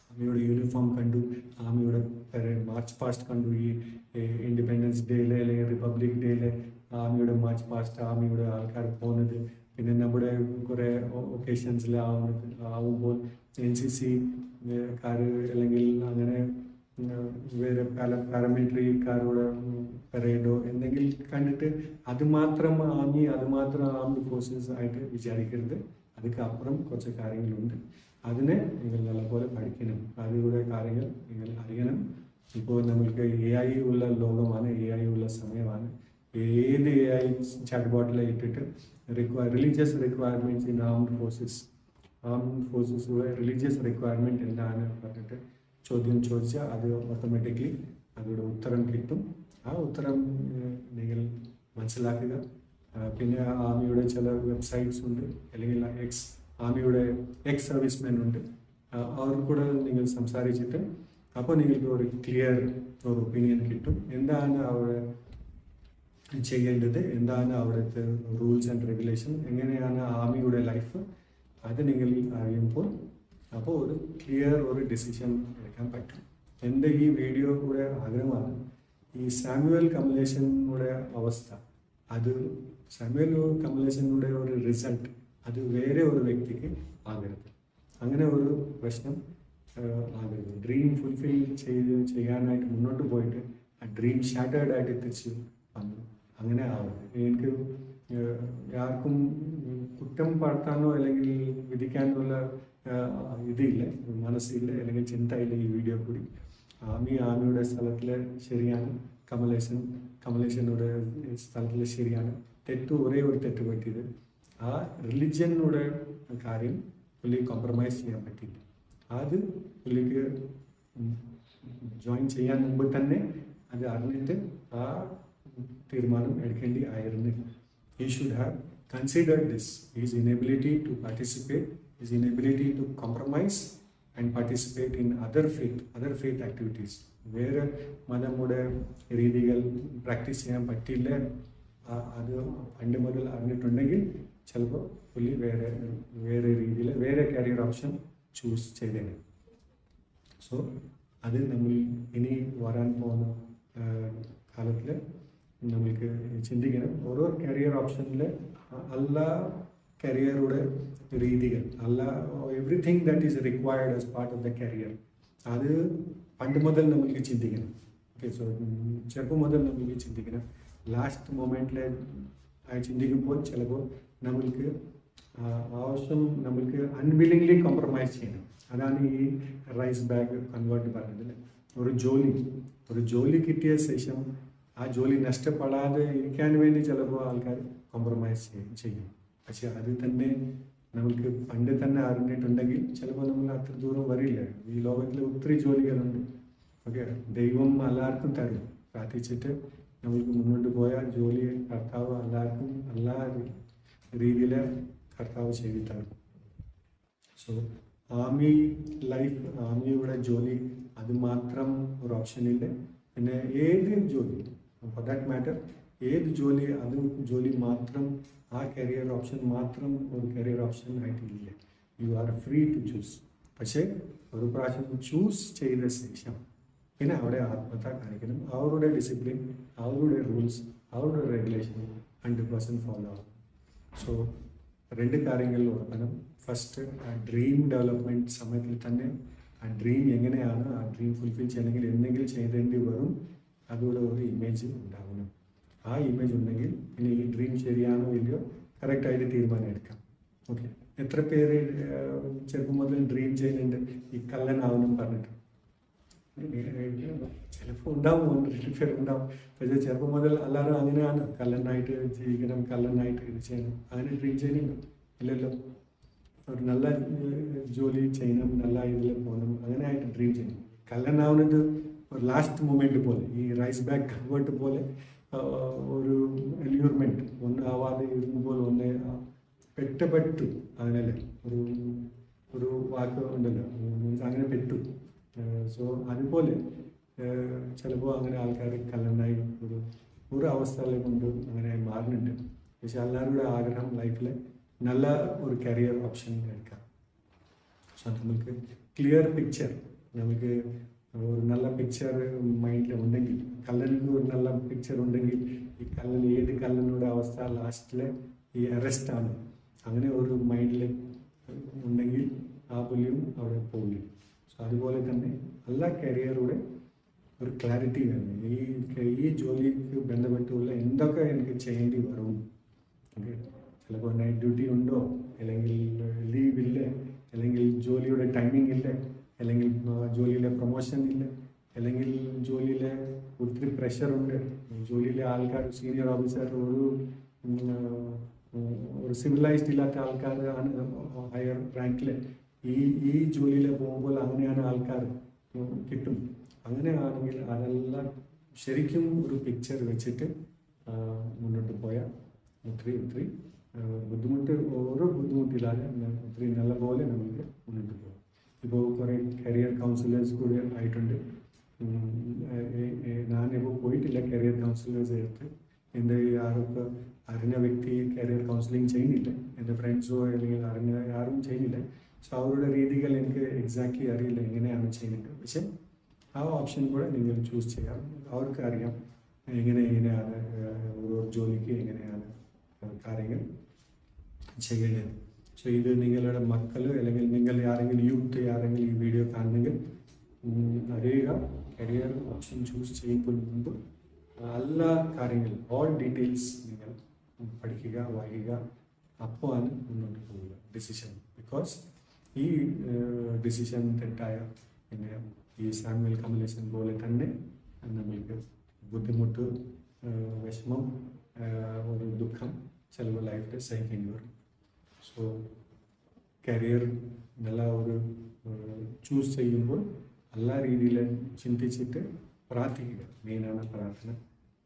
A: ആർമിയുടെ യൂണിഫോം കണ്ടു, ആർമിയുടെ മാർച്ച് പാസ്റ്റ് കണ്ടു, ഈ ഇൻഡിപെൻഡൻസ് ഡേയിലെ അല്ലെങ്കിൽ റിപ്പബ്ലിക് ഡേയിലെ ആർമിയുടെ മാർച്ച് പാസ്റ്റ്, ആർമിയുടെ ആൾക്കാർ പോകുന്നത്, പിന്നെ നമ്മുടെ കുറേ ഒക്കേഷൻസിലാവുമ്പോൾ NCC അല്ലെങ്കിൽ അങ്ങനെ വേറെ പാരാമിലിറ്ററിക്കാരുടെ പരേഡോ എന്തെങ്കിലും കണ്ടിട്ട് അത് മാത്രം ആർമി, അത് മാത്രം ആർംഡ് ഫോഴ്സസ് ആയിട്ട് വിചാരിക്കരുത്. അതൊക്കെ അപ്പുറം കുറച്ച് കാര്യങ്ങളുണ്ട്, അതിനെ നിങ്ങൾ നല്ലപോലെ പഠിക്കണം, അതിലൂടെ കാര്യങ്ങൾ നിങ്ങൾ അറിയണം. ഇപ്പോൾ നമ്മൾക്ക് AI ഉള്ള ലോകമാണ്, AI ഉള്ള സമയമാണ്. ഏത് AI ചാറ്റ് ബോട്ടിൽ ഇട്ടിട്ട് റിലീജിയസ് റിക്വയർമെൻറ്റ്സ് ഇൻ ആർംഡ് ഫോഴ്സസിലൂടെ റിലീജിയസ് റിക്വയർമെൻറ്റ് എന്താണ് പറഞ്ഞിട്ട് ചോദ്യം ചോദിച്ചാൽ അത് ഓട്ടോമാറ്റിക്കലി അതിവിടെ ഉത്തരം കിട്ടും. ആ ഉത്തരം നിങ്ങൾ മനസ്സിലാക്കുക. പിന്നെ ആർമിയുടെ ചില വെബ്സൈറ്റ്സ് ഉണ്ട്, അല്ലെങ്കിൽ ആർമിയുടെ എക്സ് സർവീസ്മെൻ ഉണ്ട്, അവർക്ക് കൂടെ നിങ്ങൾ സംസാരിച്ചിട്ട് അപ്പോൾ നിങ്ങൾക്ക് ഒരു ക്ലിയർ ഒരു ഒപ്പീനിയൻ കിട്ടും. എന്താണ് അവിടെ ചെയ്യേണ്ടത്, എന്താണ് അവിടുത്തെ റൂൾസ് ആൻഡ് റെഗുലേഷൻ, എങ്ങനെയാണ് ആർമിയുടെ ലൈഫ്, അത് നിങ്ങൾ അറിയുമ്പോൾ അപ്പോൾ ഒരു ക്ലിയർ ഒരു ഡിസിഷൻ എടുക്കാൻ പറ്റും. എൻ്റെ ഈ വീഡിയോ കൂടെ ആഗ്രഹമാണ് ഈ സാമുവൽ കമലേഷനുടെ അവസ്ഥ, അത് സാമുവൽ കമലേഷനുടെ ഒരു റിസൾട്ട് അത് വേറെ ഒരു വ്യക്തിക്ക് ആകരുത്, അങ്ങനെ ഒരു പ്രശ്നം ആകരുത്. ഡ്രീം ഫുൾഫിൽ ചെയ്യാനായിട്ട് മുന്നോട്ട് പോയിട്ട് ആ ഡ്രീം ഷാറ്റേർഡ് ആയിട്ട് തിരിച്ച് വന്നു, അങ്ങനെ ആവരുത്. എനിക്ക് ആർക്കും കുറ്റം പാർത്താനോ അല്ലെങ്കിൽ വിധിക്കാനുള്ള ഇതില്ല, മനസ്സില്ല, അല്ലെങ്കിൽ ചിന്തയില്ല. ഈ വീഡിയോ കൂടി ആർമിയുടെ സ്ഥലത്തിൽ ശരിയാണ്, കമലേഷനുടെ സ്ഥലത്തിൽ ശരിയാണ്. ഒരേ ഒരു തെറ്റ് പറ്റിയത് ആ റിലിജിയനുടെ കാര്യം പുള്ളി കോംപ്രമൈസ് ചെയ്യാൻ പറ്റില്ല. അത് പുള്ളിക്ക് ജോയിൻ ചെയ്യാൻ മുമ്പ് തന്നെ അത് അറിഞ്ഞിട്ട് ആ തീരുമാനം എടുക്കേണ്ടി ആയിരുന്നു. He should have considered this, his inability to participate, his inability to compromise and participate in other faith activities. വേറെ മതമുടെ രീതികൾ പ്രാക്ടീസ് ചെയ്യാൻ പറ്റില്ല, അത് പണ്ട് മുതൽ അറിഞ്ഞിട്ടുണ്ടെങ്കിൽ ചിലപ്പോൾ പുള്ളി വേറെ രീതിയിൽ വേറെ കരിയർ ഓപ്ഷൻ ചൂസ് ചെയ്തേനെ. സോ അത് നമ്മൾ ഇനി വരാൻ പോകുന്ന കാലത്തിൽ നമ്മൾക്ക് ചിന്തിക്കണം. ഓരോ കരിയർ ഓപ്ഷനിൽ എല്ലാ കരിയറുടെ രീതികൾ, എല്ലാ everything that is required as part of the career, അത് പണ്ട് മുതൽ നമ്മൾക്ക് ചിന്തിക്കണം. ഓക്കെ, സോ ചെറുപ്പം മുതൽ നമ്മൾക്ക് ചിന്തിക്കണം. ലാസ്റ്റ് മൊമെൻറ്റിൽ ചിന്തിക്കുമ്പോൾ ചിലപ്പോൾ നമ്മൾക്ക് ആവശ്യം നമ്മൾക്ക് അൺവില്ലിംഗ്ലി കോംപ്രമൈസ് ചെയ്യണം. അതാണ് ഈ റൈസ് ബാഗ് കൺവേർട്ട് പറഞ്ഞത്. ഒരു ജോലി കിട്ടിയ ശേഷം ആ ജോലി നഷ്ടപ്പെടാതെ ഇരിക്കാൻ വേണ്ടി ചിലപ്പോൾ ആൾക്കാർ കോംപ്രമൈസ് ചെയ്യും. പക്ഷെ അത് തന്നെ നമ്മൾക്ക് പണ്ട് തന്നെ അറിഞ്ഞിട്ടുണ്ടെങ്കിൽ ചിലപ്പോൾ നമ്മൾ അത്ര ദൂരം വരില്ല. ഈ ലോകത്തിൽ ഒത്തിരി ജോലികളുണ്ട്. ഓക്കെ, ദൈവം എല്ലാവർക്കും തരും. പ്രാർത്ഥിച്ചിട്ട് നമ്മൾക്ക് മുന്നോട്ട് പോയാൽ ജോലി കർത്താവ് എല്ലാവർക്കും എല്ലാ രീതിയിൽ കർത്താവ് ചെയ്തു തരും. സോ ആർമി ലൈഫ്, ആർമിയുടെ ജോലി അത് മാത്രം ഒരു ഓപ്ഷനില്ല. പിന്നെ ഏത് ജോലി, ഫോർ ദാറ്റ് മാറ്റർ ഏത് ജോലി, അത് ജോലി മാത്രം, ആ കരിയർ ഓപ്ഷൻ മാത്രം ഒരു കരിയർ ഓപ്ഷൻ ആയിട്ടില്ല. You are free to choose. പക്ഷേ ഒരു പ്രാവശ്യം ചൂസ് ചെയ്ത ശേഷം പിന്നെ അവിടെ ആത്മഹത്യ കാണിക്കണം. അവരുടെ ഡിസിപ്ലിൻ, അവരുടെ റൂൾസ്, അവരുടെ റെഗുലേഷൻ 100% ഫോളോ ആവും. സോ 2 കാര്യങ്ങൾ ഓർക്കണം. ഫസ്റ്റ്, ആ ഡ്രീം ഡെവലപ്മെൻറ്റ് സമയത്തിൽ തന്നെ ആ ഡ്രീം എങ്ങനെയാണ്, ആ ഡ്രീം ഫുൾഫിൽ ചെയ്യണമെങ്കിൽ എന്തെങ്കിലും ചെയ്തേണ്ടി വരും, അതുകൂടെ ഒരു ഇമേജ് ഉണ്ടാവണം. ആ ഇമേജ് ഉണ്ടെങ്കിൽ ഇനി ഈ ഡ്രീം ശരിയാണോ ഇല്ലയോ കറക്റ്റായിട്ട് തീരുമാനം എടുക്കാം. ഓക്കെ, എത്ര പേര് ചെറുപ്പം മുതൽ ഡ്രീം ചെയ്യുന്നുണ്ട് ഈ കള്ളനാവണം പറഞ്ഞിട്ട്? ചിലപ്പോൾ ഉണ്ടാവും, 1-2 പേര് ഉണ്ടാവും. പക്ഷേ ചെറുപ്പം മുതൽ എല്ലാവരും അങ്ങനെയാണ്, കള്ളനായിട്ട് ജീവിക്കണം, കള്ളനായിട്ട് ഇത് ചെയ്യണം, അങ്ങനെ ഡ്രീം ചെയ്യുന്നുണ്ട്? ഇല്ലല്ലോ. ഒരു നല്ല ജോലി ചെയ്യണം, നല്ല ഇതിൽ പോകണം, അങ്ങനെ ആയിട്ട് ഡ്രീം ചെയ്യണം. കള്ളനാവുന്നത് ഒരു ലാസ്റ്റ് മൊമെൻറ്റ് പോലെ, ഈ റൈസ് ബാഗ് കൺവേർട്ട് പോലെ ഒരു അല്യൂർമെൻറ്റ്, ഒന്ന് ആവാതെ ഇരുന്നപ്പോൾ ഒന്ന് പെട്ടു, അങ്ങനെയല്ലേ ഒരു വാക്ക് ഉണ്ടല്ലോ, മീൻസ് അങ്ങനെ പെട്ടു. സോ അതുപോലെ ചിലപ്പോൾ അങ്ങനെ ആൾക്കാർ കള്ളനായി ഒരു അവസ്ഥകളെ കൊണ്ട് അങ്ങനെ മാറുന്നുണ്ട്. പക്ഷെ എല്ലാവരുടെ ആഗ്രഹം ലൈഫിൽ നല്ല ഒരു കരിയർ ഓപ്ഷൻ എടുക്കാം. സോ നമുക്ക് ക്ലിയർ പിക്ചർ, നമുക്ക് ഒരു നല്ല പിക്ചർ മൈൻഡിൽ ഉണ്ടെങ്കിൽ, കള്ളനിൽ ഒരു നല്ല പിക്ചർ ഉണ്ടെങ്കിൽ, ഈ കള്ളൻ ഏത് കള്ളനോட അവസ്ഥ ലാസ്റ്റിൽ ഈ അറസ്റ്റാണ്, അങ്ങനെ ഒരു മൈൻഡിൽ ഉണ്ടെങ്കിൽ ആ പുള്ളിയും അവിടെ പോകില്ല. സോ അതുപോലെ തന്നെ എല്ലാ കരിയറുടെ ഒരു ക്ലാരിറ്റി വേണം. ഈ ജോലിക്ക് ബന്ധപ്പെട്ടുള്ള എന്തൊക്കെ എനിക്ക് ചെയ്യേണ്ടി വരും. ഓക്കെ, ചിലപ്പോൾ നൈറ്റ് ഡ്യൂട്ടി ഉണ്ടോ, അല്ലെങ്കിൽ ലീവ് ഇല്ല, അല്ലെങ്കിൽ ജോലിയുടെ ടൈമിംഗ് ഇല്ല, അല്ലെങ്കിൽ ജോലിയിലെ പ്രൊമോഷൻ ഇല്ല, അല്ലെങ്കിൽ ജോലിയിലെ ഒത്തിരി പ്രഷറുണ്ട്, ജോലിയിലെ ആൾക്കാർ സീനിയർ ഓഫീസർ ഒരു സിവിലൈസ്ഡ് ഇല്ലാത്ത ആൾക്കാർ ആണ് ഹയർ റാങ്കിൽ. ഈ ജോലിയിൽ പോകുമ്പോൾ അങ്ങനെയാണ് ആൾക്കാർ കിട്ടും. അങ്ങനെയാണെങ്കിൽ അതെല്ലാം ശരിക്കും ഒരു പിക്ചർ വെച്ചിട്ട് മുന്നോട്ട് പോയാൽ ഒത്തിരി ബുദ്ധിമുട്ട്, ഓരോ ബുദ്ധിമുട്ടില്ലാതെ ഒത്തിരി നല്ല പോലെ നമുക്ക് മുന്നോട്ട് പോകാം. ഇപ്പോൾ കുറേ കരിയർ കൗൺസിലേഴ്സ് കൂടി ആയിട്ടുണ്ട്. ഞാനിപ്പോൾ പോയിട്ടില്ല കരിയർ കൗൺസിലേഴ്സ് എടുത്ത്. എൻ്റെ ആരൊക്കെ അറിഞ്ഞ വ്യക്തി കരിയർ കൗൺസിലിംഗ് ചെയ്യുന്നില്ല, എൻ്റെ ഫ്രണ്ട്സോ അല്ലെങ്കിൽ അറിഞ്ഞ ആരും ചെയ്യുന്നില്ല. സോ അവരുടെ രീതികൾ എനിക്ക് എക്സാക്ട്ലി അറിയില്ല എങ്ങനെയാണ് ചെയ്യുന്നത്. പക്ഷെ ആ ഓപ്ഷൻ കൂടെ നിങ്ങൾ ചൂസ് ചെയ്യാം. അവർക്ക് അറിയാം എങ്ങനെയാണ് ഓരോ ജോലിക്ക് എങ്ങനെയാണ് കാര്യങ്ങൾ ചെയ്യേണ്ടത്. സോ ഇത് നിങ്ങളുടെ മക്കൾ അല്ലെങ്കിൽ നിങ്ങൾ ആരെങ്കിലും യൂത്ത് ആരെങ്കിലും ഈ വീഡിയോ കാണുന്നെങ്കിൽ അറിയുക, കരിയർ ഓപ്ഷൻ ചൂസ് ചെയ്യുമ്പോൾ മുമ്പ് എല്ലാ കാര്യങ്ങളും ഓൾ ഡീറ്റെയിൽസ് നിങ്ങൾ പഠിക്കുക, വായിക്കുക. അപ്പോൾ ആണ് മുന്നോട്ട് പോവുക ഡിസിഷൻ. ബിക്കോസ് ഈ ഡിസിഷൻ തെറ്റായ പിന്നെ ഈ സാമുവൽ കമലേശൻ പോലെ തന്നെ നമ്മൾക്ക് ബുദ്ധിമുട്ട്, വിഷമം, ഒരു ദുഃഖം ചിലപ്പോൾ ലൈഫിൽ സഹിക്കേണ്ടി വരും. സോ കരിയർ നല്ല ഒരു ചൂസ് ചെയ്യുമ്പോൾ എല്ലാ രീതിയിലും ചിന്തിച്ചിട്ട് പ്രാർത്ഥിക്കുക. മെയിനാണ്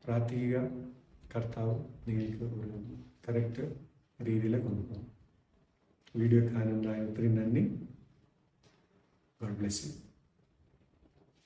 A: പ്രാർത്ഥിക്കുക. കർത്താവ് നിങ്ങൾക്ക് ഒരു കറക്റ്റ് രീതിയിൽ കൊണ്ടുപോകും. വീഡിയോ കാണുന്നതായ ഒത്തിരി നന്ദി. God bless you.